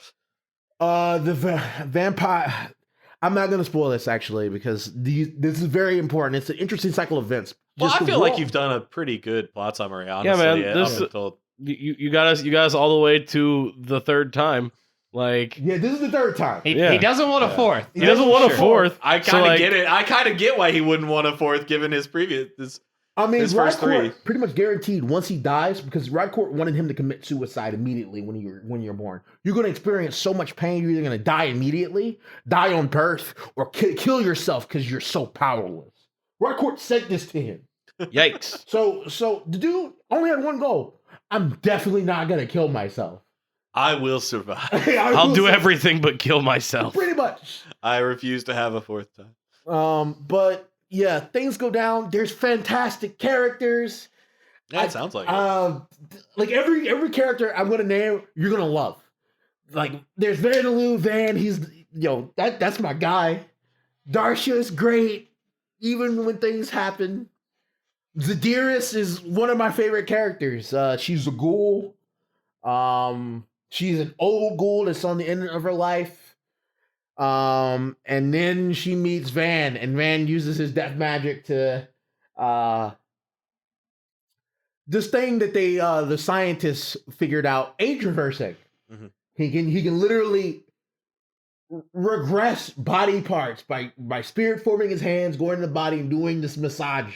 Speaker 1: Vampire. I'm not going to spoil this actually because this is very important. It's an interesting cycle of events.
Speaker 2: Well,
Speaker 1: Just
Speaker 2: I
Speaker 1: the
Speaker 2: feel like
Speaker 1: world-
Speaker 2: you've done a pretty good plot summary, honestly.
Speaker 4: Yeah, man, this-
Speaker 2: up until-
Speaker 4: You got us all the way to the third time. Like,
Speaker 1: Yeah, this is the third time.
Speaker 3: He
Speaker 4: Yeah.
Speaker 3: doesn't want a
Speaker 2: Yeah.
Speaker 3: fourth.
Speaker 4: he doesn't want a fourth.
Speaker 2: I
Speaker 4: so,
Speaker 2: kind of
Speaker 4: like,
Speaker 2: get it. I kind of get why he wouldn't want a fourth, given his previous.
Speaker 1: I mean,
Speaker 2: His first
Speaker 1: Rhycourt
Speaker 2: three.
Speaker 1: pretty much guaranteed once he dies because Rhycourt wanted him to commit suicide immediately when you're born. You're going to experience so much pain. You're either going to die immediately, die on birth, or kill yourself because you're so powerless. Rhycourt said this to him.
Speaker 4: Yikes.
Speaker 1: So the dude only had one goal. I'm definitely not going to kill myself.
Speaker 2: I will survive.
Speaker 4: I'll do everything but kill myself.
Speaker 1: Pretty much.
Speaker 2: I refuse to have a fourth time.
Speaker 1: But yeah, things go down. There's fantastic characters.
Speaker 2: Yeah, it sounds like it.
Speaker 1: Like every character I'm gonna name, you're gonna love. Like there's Van, he's that's my guy. Darsha is great, even when things happen. Zadiris is one of my favorite characters. She's a ghoul. She's an old ghoul that's on the end of her life. And then she meets Van, and Van uses his death magic to this thing that the scientists figured out, age reversing.
Speaker 2: Mm-hmm.
Speaker 1: He can literally regress body parts by spirit forming his hands, going in the body and doing this massage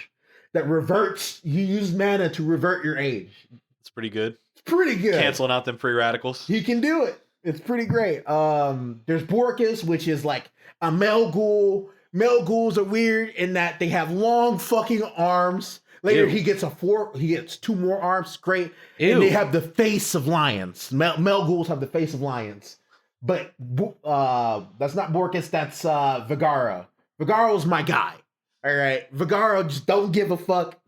Speaker 1: that reverts. You use mana to revert your age.
Speaker 2: It's pretty good.
Speaker 1: It's pretty good.
Speaker 2: Canceling out them free radicals.
Speaker 1: He can do it. It's pretty great. There's Borkus, which is like a male ghoul. Male ghouls are weird in that they have long fucking arms. Later,
Speaker 4: Ew.
Speaker 1: he gets 2 more arms. Great.
Speaker 4: Ew.
Speaker 1: And they have the face of lions. Male ghouls have the face of lions. But that's not Borkus, that's Vigara. Vigara's my guy. All right. Vigara just don't give a fuck.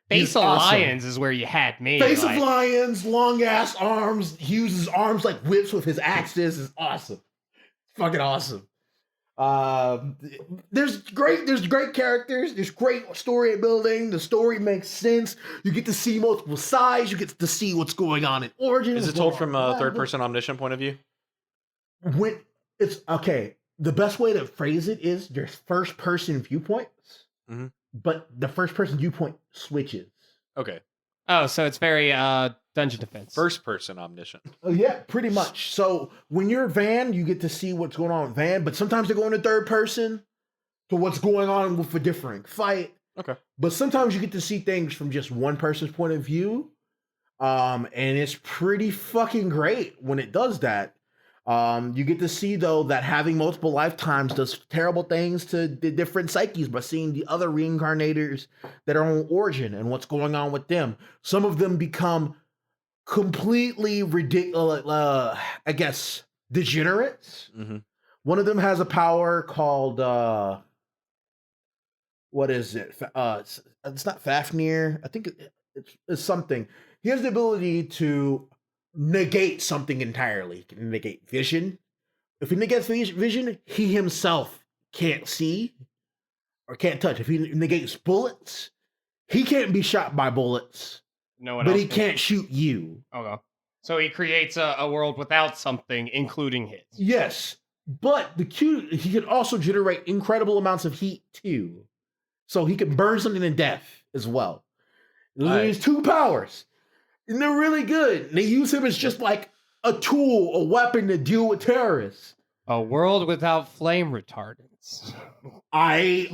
Speaker 3: Face
Speaker 1: He's
Speaker 3: of
Speaker 1: awesome.
Speaker 3: Lions is where you had me.
Speaker 1: Face
Speaker 3: like,
Speaker 1: of lions, long ass arms. He uses arms like whips with his axes. It's awesome. Fucking awesome. There's great characters. There's great story building. The story makes sense. You get to see multiple sides. You get to see what's going on in Origin.
Speaker 2: Is it told from a third-person omniscient point of view?
Speaker 1: When it's okay. The best way to phrase it is there's first-person viewpoints, but the first-person viewpoint switches.
Speaker 2: Okay.
Speaker 3: Oh, so it's very Dungeon Defense.
Speaker 2: First-person omniscient.
Speaker 1: Yeah, pretty much. So when you're Van, you get to see what's going on with Van, but sometimes they go into third person to what's going on with a different fight.
Speaker 2: Okay.
Speaker 1: But sometimes you get to see things from just one person's point of view. And it's pretty fucking great when it does that. You get to see, though, that having multiple lifetimes does terrible things to the different psyches by seeing the other reincarnators that are on Origin and what's going on with them. Some of them become completely ridiculous, I guess, degenerates.
Speaker 2: Mm-hmm.
Speaker 1: One of them has a power called, what is it? It's not Fafnir. I think it's something. He has the ability to negate something entirely. He can negate vision. If he negates vision, he himself can't see or can't touch. If he negates bullets, he can't be shot by bullets,
Speaker 3: No one
Speaker 1: but
Speaker 3: else
Speaker 1: he can't shoot you.
Speaker 3: Okay. So he creates a world without something, including his.
Speaker 1: Yes, but he can also generate incredible amounts of heat too. So he can burn something to death as well. There's 2 powers. And they're really good. They use him as just like a tool, a weapon to deal with terrorists.
Speaker 3: A world without flame retardants.
Speaker 1: I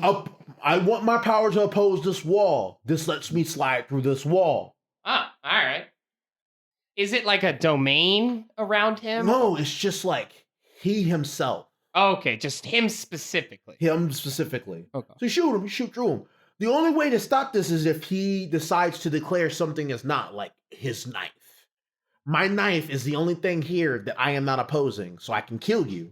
Speaker 1: want my power to oppose this wall. This lets me slide through this wall.
Speaker 3: Ah, all right. Is it like a domain around him?
Speaker 1: No, it's just like he himself.
Speaker 3: Okay, just him specifically.
Speaker 1: Him specifically.
Speaker 3: Okay.
Speaker 1: So you shoot through him. The only way to stop this is if he decides to declare something as not like his knife. My knife is the only thing here that I am not opposing, so I can kill you.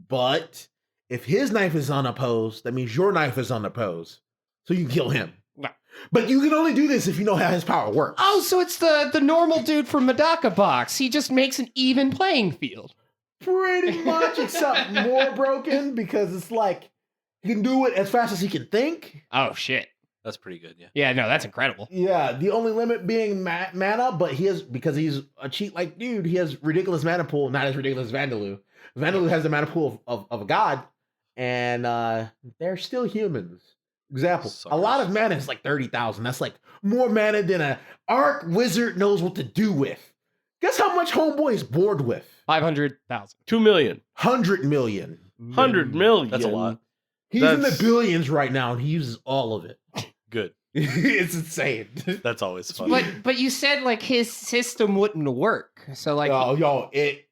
Speaker 1: But if his knife is unopposed, that means your knife is unopposed. So you can kill him.
Speaker 3: No.
Speaker 1: But you can only do this if you know how his power works.
Speaker 3: Oh, so it's the normal dude from Medaka Box. He just makes an even playing field.
Speaker 1: pretty much, except more broken because it's like he can do it as fast as he can think.
Speaker 3: Oh shit.
Speaker 2: That's pretty good. Yeah.
Speaker 3: Yeah, no, that's incredible.
Speaker 1: Yeah, the only limit being mana, but because he's a cheat like dude, he has ridiculous mana pool, not as ridiculous as Vandaloo. Vandaloo has the mana pool of a god, and they're still humans. Example, a lot of mana is like 30,000. That's like more mana than a arc wizard knows what to do with. Guess how much Homeboy is bored with?
Speaker 3: 500,000.
Speaker 4: 2 million.
Speaker 1: 100 million.
Speaker 4: 100 million.
Speaker 2: That's a lot.
Speaker 1: He's in the billions right now, and he uses all of it.
Speaker 2: Good.
Speaker 1: It's insane.
Speaker 2: That's always fun.
Speaker 3: But you said like his system wouldn't work. So like
Speaker 1: it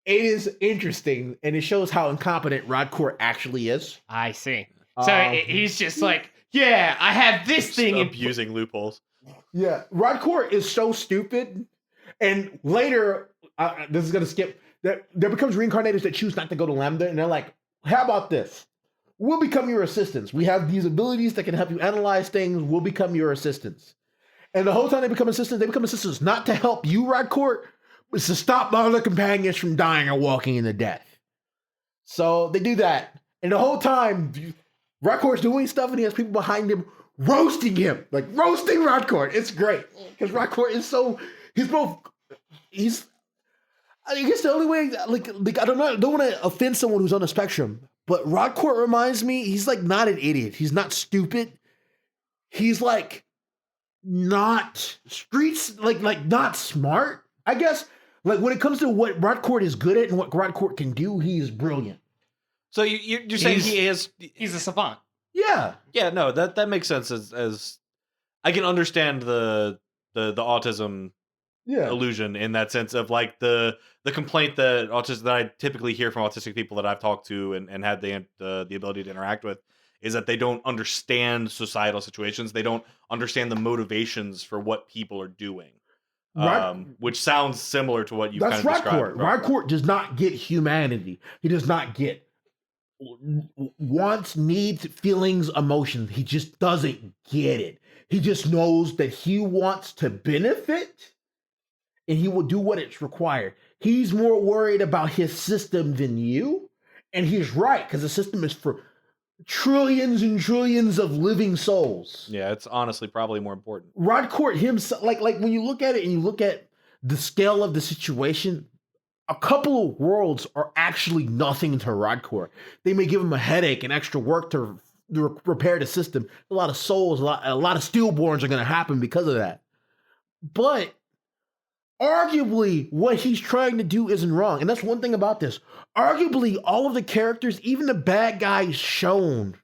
Speaker 1: is interesting, and it shows how incompetent Rodcourt actually is.
Speaker 3: I see. So he's just like, yeah, I have this thing
Speaker 2: abusing loopholes.
Speaker 1: Yeah, Rodcourt is so stupid, and later this is gonna skip. There becomes reincarnators that choose not to go to Lambda, and they're like, how about this? We'll become your assistants. We have these abilities that can help you analyze things. We'll become your assistants. And the whole time they become assistants not to help you, Rodcourt, but to stop the other companions from dying or walking into death. So they do that. And the whole time, Rodcourt's doing stuff and he has people behind him roasting him. Like roasting Rodcourt. It's great. Because Rodcourt is I guess the only way, like I don't want to offend someone who's on the spectrum, but Rodcourt reminds me, he's like not an idiot. He's not stupid. He's like not not smart. I guess like when it comes to what Rodcourt is good at and what Rodcourt can do, he's brilliant.
Speaker 2: So you're saying he's
Speaker 3: a savant.
Speaker 1: Yeah.
Speaker 2: Yeah, no, that makes sense as I can understand the autism illusion in that sense of like the complaint that I typically hear from autistic people that I've talked to and had the ability to interact with is that they don't understand societal situations. They don't understand the motivations for what people are doing. Which sounds similar to what you've kind of described.
Speaker 1: Rodcourt does not get humanity. He does not get wants, needs, feelings, emotions. He just doesn't get it. He just knows that he wants to benefit and he will do what it's required. He's more worried about his system than you. And he's right, because the system is for trillions and trillions of living souls.
Speaker 2: Yeah, it's honestly probably more important.
Speaker 1: Rodcourt himself, like when you look at it and you look at the scale of the situation, a couple of worlds are actually nothing to Rodcourt. They may give him a headache and extra work to repair the system. A lot of souls, a lot of stillborns are going to happen because of that. But arguably, what he's trying to do isn't wrong. And that's one thing about this. Arguably, all of the characters, even the bad guys shown,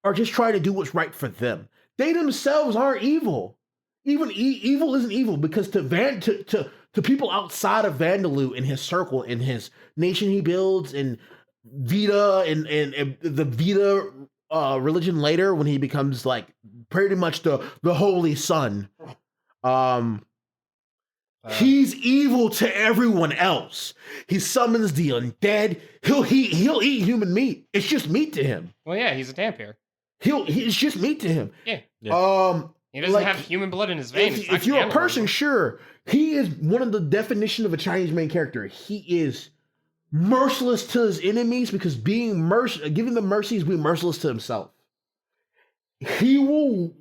Speaker 1: are just trying to do what's right for them. They themselves aren't evil. Even evil isn't evil, because to people outside of Vandaloo in his circle, in his nation he builds, in Vita, and the Vita religion later, when he becomes like pretty much the holy son, he's evil to everyone else. He summons the undead. He'll eat human meat. It's just meat to him.
Speaker 3: Well, yeah, he's a Tampere.
Speaker 1: It's just meat to him.
Speaker 3: Yeah. He doesn't have human blood in his veins.
Speaker 1: If you're a person, sure. He is one of the definition of a Chinese main character. He is merciless to his enemies because giving them mercy is being merciless to himself. He will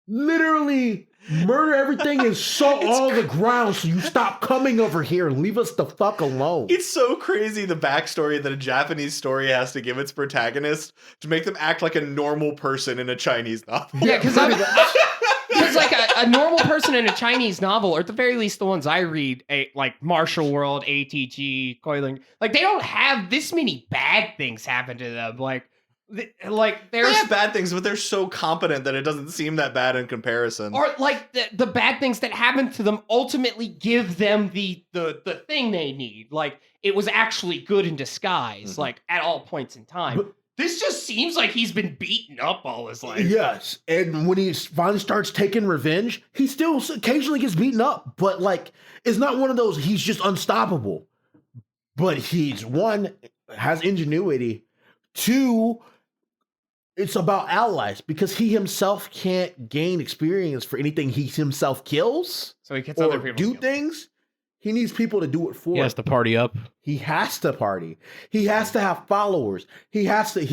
Speaker 1: literally murder everything and sow all the ground so you stop coming over here and leave us the fuck alone.
Speaker 2: It's so crazy the backstory that a Japanese story has to give its protagonist to make them act like a normal person in a Chinese novel.
Speaker 3: Yeah, because like a normal person in a Chinese novel, or at the very least the ones I read, like Martial World, ATG, Coiling, like they don't have this many bad things happen to them. They have
Speaker 2: bad things, but they're so competent that it doesn't seem that bad in comparison.
Speaker 3: Or like the bad things that happen to them ultimately give them the thing they need. Like it was actually good in disguise, like at all points in time. But this just seems like he's been beaten up all his life.
Speaker 1: Yes, and when he finally starts taking revenge, he still occasionally gets beaten up, but like it's not one of those he's just unstoppable. But he's one, has ingenuity. Two, it's about allies, because he himself can't gain experience for anything he himself kills.
Speaker 3: So he gets other people
Speaker 1: do things. He needs people to do it for
Speaker 4: He has to party up.
Speaker 1: He has to party. He has to have followers. He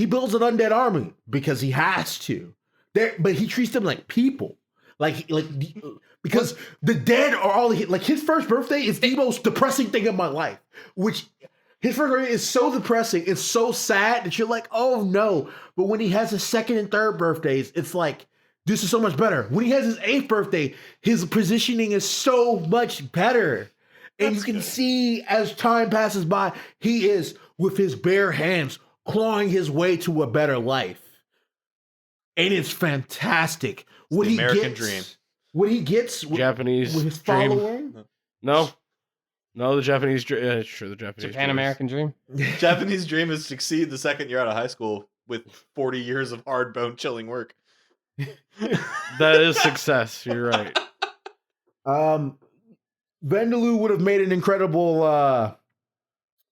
Speaker 1: builds an undead army because he has to. But he treats them like people. Because the dead are all like his first birthday is the most depressing thing of my life. Which his first birthday is so depressing, it's so sad that you're like, oh no. But when he has his second and third birthdays, it's like, this is so much better. When he has his 8th birthday, his positioning is so much better. And you can see as time passes by, he is with his bare hands clawing his way to a better life. And it's fantastic. What
Speaker 2: the
Speaker 1: he
Speaker 2: American
Speaker 1: gets,
Speaker 2: dream.
Speaker 1: What he gets
Speaker 4: Japanese
Speaker 1: with his
Speaker 4: dream.
Speaker 1: following.
Speaker 4: No, the Japanese dream. Sure, the Japanese
Speaker 3: Japan American dream.
Speaker 2: Japanese dream is succeed the second year out of high school with 40 years of hard bone chilling work.
Speaker 4: That is success. You're right.
Speaker 1: Vendaloo would have made an incredible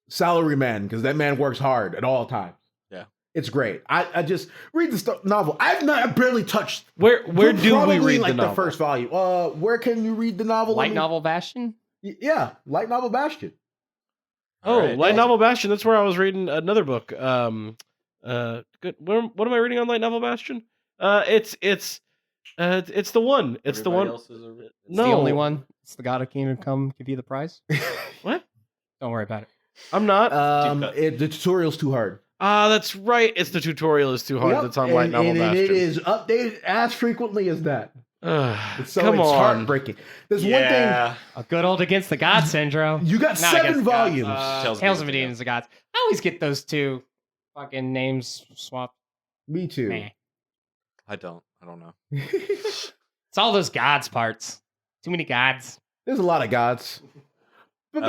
Speaker 1: salary man because that man works hard at all times.
Speaker 2: Yeah,
Speaker 1: it's great. I just read the novel. I barely touched.
Speaker 4: Where do we read
Speaker 1: like
Speaker 4: the novel?
Speaker 1: The first volume. Where can you read the novel?
Speaker 3: Light novel Bastion.
Speaker 1: Yeah, light novel Bastion.
Speaker 4: Light novel Bastion. That's where I was reading another book. Good. What am I reading on Light novel Bastion? It's the one. It's the one.
Speaker 3: It's the only one. It's the God of Kingdom Come give you the prize.
Speaker 4: What?
Speaker 3: Don't worry about it.
Speaker 4: I'm not.
Speaker 1: The tutorial's too hard.
Speaker 4: That's right. It's the tutorial is too hard.
Speaker 1: Yep.
Speaker 4: That's on Light novel
Speaker 1: and
Speaker 4: Bastion.
Speaker 1: it is updated as frequently as that. It's
Speaker 4: come on.
Speaker 1: heartbreaking. There's one thing.
Speaker 3: A good old Against the Gods syndrome.
Speaker 1: You got
Speaker 3: Not
Speaker 1: 7
Speaker 3: Against the Gods,
Speaker 1: volumes.
Speaker 3: Tales of Against the Gods. I always get those two fucking names swapped.
Speaker 1: Me too.
Speaker 3: Meh.
Speaker 2: I don't know.
Speaker 3: It's all those gods parts. Too many gods.
Speaker 1: There's a lot of gods. But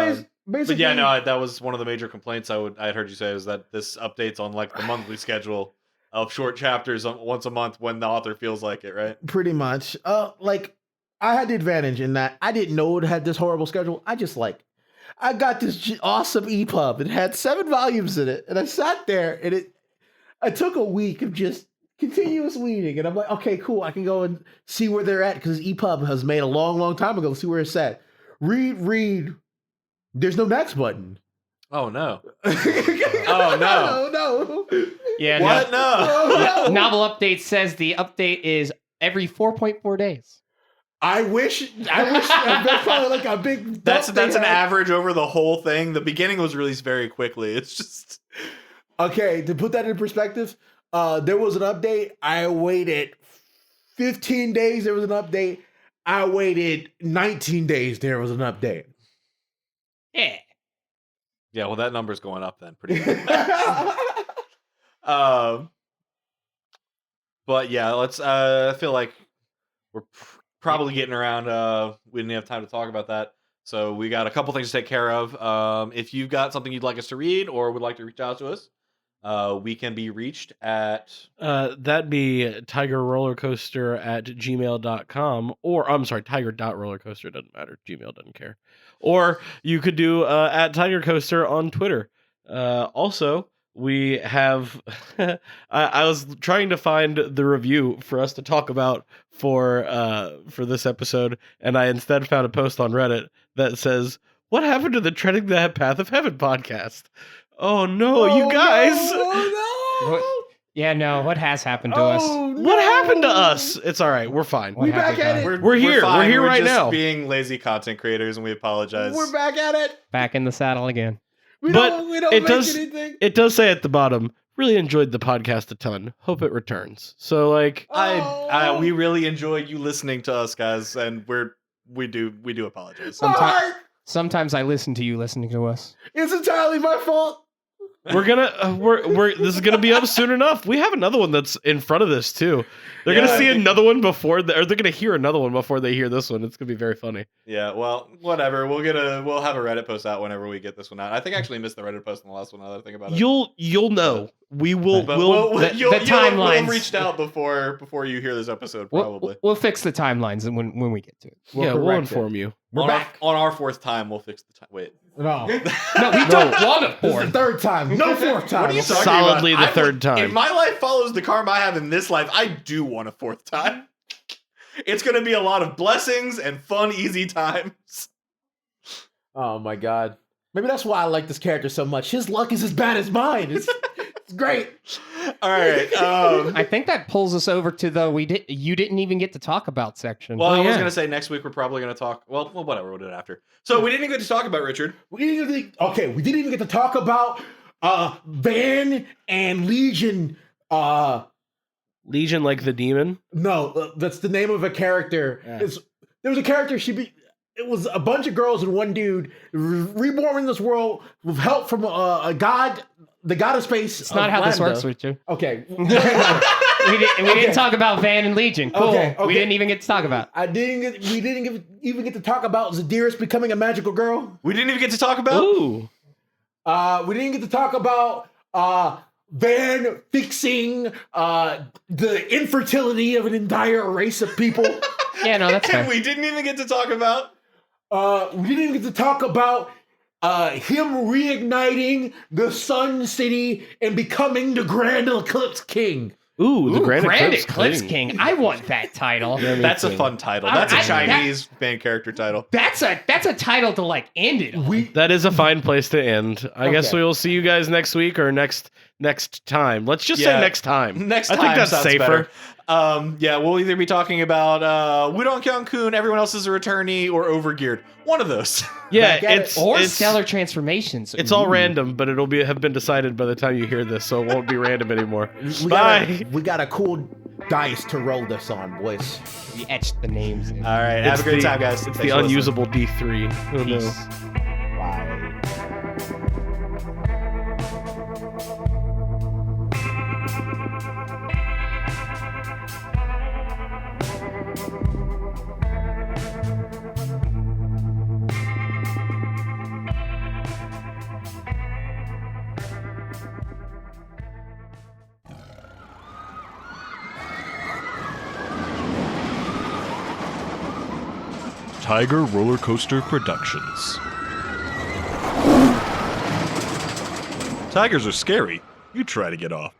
Speaker 1: basically,
Speaker 2: But yeah, no, that was one of the major complaints I had heard you say is that this updates on like the monthly schedule of short chapters once a month when the author feels like it, right?
Speaker 1: pretty much. Like I had the advantage in that I didn't know it had this horrible schedule. I got this awesome EPUB. It had 7 volumes in it, and I sat there, and I took a week of just continuous reading, and I'm like, okay, cool. I can go and see where they're at because EPUB was made a long, long time ago. See where it's at. Read. There's no next button.
Speaker 2: Oh no!
Speaker 1: No.
Speaker 3: Yeah.
Speaker 2: What? No.
Speaker 3: Novel update says the update is every 4.4 days.
Speaker 1: I wish that's probably like a big.
Speaker 2: That's an average over the whole thing. The beginning was released very quickly. It's just
Speaker 1: okay. To put that in perspective, there was an update. I waited 15 days. There was an update. I waited 19 days. There was an update.
Speaker 3: Yeah.
Speaker 2: yeah. Well, that number's going up then, pretty good. But yeah, let's. I feel like we're probably getting around. We didn't have time to talk about that, so we got a couple things to take care of. If you've got something you'd like us to read or would like to reach out to us, we can be reached at
Speaker 4: that'd be tigerrollercoaster@gmail.com, or I'm sorry, tiger.rollercoaster, doesn't matter, Gmail doesn't care. Or you could do at tigercoaster on Twitter. Also, we have I was trying to find the review for us to talk about for this episode, and I instead found a post on Reddit that says, "What happened to the Treading the Path of Heaven podcast?" Oh no, you guys!
Speaker 3: What? Yeah, no. What has happened to us?
Speaker 4: What happened to us? It's all right. We're fine.
Speaker 3: What
Speaker 1: We back
Speaker 3: happened
Speaker 1: at
Speaker 3: to
Speaker 1: it.
Speaker 3: us?
Speaker 4: We're here.
Speaker 2: fine.
Speaker 4: We're here right
Speaker 2: just
Speaker 4: now.
Speaker 2: Being lazy content creators, and we apologize.
Speaker 1: We're back at it.
Speaker 3: Back in the saddle again.
Speaker 1: We
Speaker 4: But
Speaker 1: don't
Speaker 4: it
Speaker 1: make
Speaker 4: does-
Speaker 1: anything.
Speaker 4: It does say at the bottom, really enjoyed the podcast a ton. Hope it returns. So like,
Speaker 2: We really enjoy you listening to us, guys, and we do apologize.
Speaker 1: My heart.
Speaker 3: Sometimes I listen to you listening to us.
Speaker 1: It's entirely my fault.
Speaker 4: we're gonna we're this is gonna be up soon enough. We have another one that's in front of this too. They're
Speaker 2: Yeah,
Speaker 4: gonna
Speaker 2: I
Speaker 4: see
Speaker 2: think-
Speaker 4: another one before, or they're gonna hear another one before they hear this one. It's gonna be very funny.
Speaker 2: Yeah, well, whatever. We'll have a Reddit post out whenever we get this one out. I think I actually missed the Reddit post on the last one. Now that I think about it,
Speaker 4: You'll know. We will.
Speaker 2: but
Speaker 4: We'll.
Speaker 2: you'll
Speaker 3: timelines.
Speaker 2: have reached out before you hear this episode, probably.
Speaker 3: We'll fix the timelines when we get to it.
Speaker 4: Yeah, we'll
Speaker 1: correct it.
Speaker 4: inform you.
Speaker 1: We're
Speaker 2: on
Speaker 1: back.
Speaker 2: on our 4th time. We'll fix the time. Wait,
Speaker 1: No,
Speaker 3: No, we don't want a
Speaker 1: this is
Speaker 3: fourth.
Speaker 1: the 3rd time. No 4th time.
Speaker 2: What are you talking
Speaker 4: Solidly
Speaker 2: about?
Speaker 4: the 3rd time.
Speaker 2: If my life follows the karma I have in this life, I do want a 4th time. It's going to be a lot of blessings and fun, easy times.
Speaker 1: Oh my god. Maybe that's why I like this character so much. His luck is as bad as mine. It's great.
Speaker 2: All right.
Speaker 3: I think that pulls us over to the you didn't even get to talk about section.
Speaker 2: Well, I was
Speaker 4: yeah.
Speaker 2: going to say next week we're probably going to talk. Well, whatever. We'll do it after. So we didn't even get to talk about Richard.
Speaker 1: We didn't even get to talk about Van and Legion.
Speaker 4: Legion, like the demon.
Speaker 1: No, that's the name of a character.
Speaker 4: Yeah.
Speaker 1: There was a character. It was a bunch of girls and one dude reborn in this world with help from a god, the god of space.
Speaker 3: It's not how this works, Richard.
Speaker 1: Okay.
Speaker 3: We didn't talk about Van and Legion. Cool.
Speaker 1: Okay.
Speaker 3: We didn't even get to talk about.
Speaker 1: We didn't even get to talk about Zadyrus becoming a magical girl.
Speaker 2: We didn't even get to talk about.
Speaker 4: Ooh.
Speaker 1: We didn't get to talk about Van fixing the infertility of an entire race of people.
Speaker 3: Yeah, no, that's fair.
Speaker 2: And we didn't even get to talk about.
Speaker 1: We didn't get to talk about him reigniting the Sun City and becoming the Grand Eclipse King.
Speaker 4: Ooh, the Grand
Speaker 3: Eclipse King. I want that title.
Speaker 4: Yeah, me
Speaker 2: That's a
Speaker 4: too.
Speaker 2: fun title. That's a Chinese main character title.
Speaker 3: That's a title to like end it on.
Speaker 4: That is a fine place to end. I guess
Speaker 1: Okay.
Speaker 4: we will see you guys next week or next time. Let's just say
Speaker 2: Yeah.
Speaker 4: next time.
Speaker 2: Next
Speaker 4: I
Speaker 2: time
Speaker 4: think that's
Speaker 2: sounds
Speaker 4: safer.
Speaker 2: better. Yeah, we'll either be talking about Wudong Kyung-kun, everyone else is a returnee, or Overgeared. One of those.
Speaker 4: Yeah,
Speaker 1: Back at
Speaker 4: it's
Speaker 3: Or
Speaker 4: it's,
Speaker 3: stellar transformations.
Speaker 4: It's all
Speaker 3: Ooh.
Speaker 4: random, but it'll have been decided by the time you hear this, so it won't be random anymore.
Speaker 1: We got a cool dice to roll this on, boys.
Speaker 3: We etched the names in.
Speaker 2: All right, have a great time, guys.
Speaker 4: It's
Speaker 2: Thanks
Speaker 4: the
Speaker 2: for listening.
Speaker 4: unusable D3. Who knows?
Speaker 3: Peace.
Speaker 1: Bye.
Speaker 5: Tiger Roller Coaster Productions. Tigers are scary. You try to get off.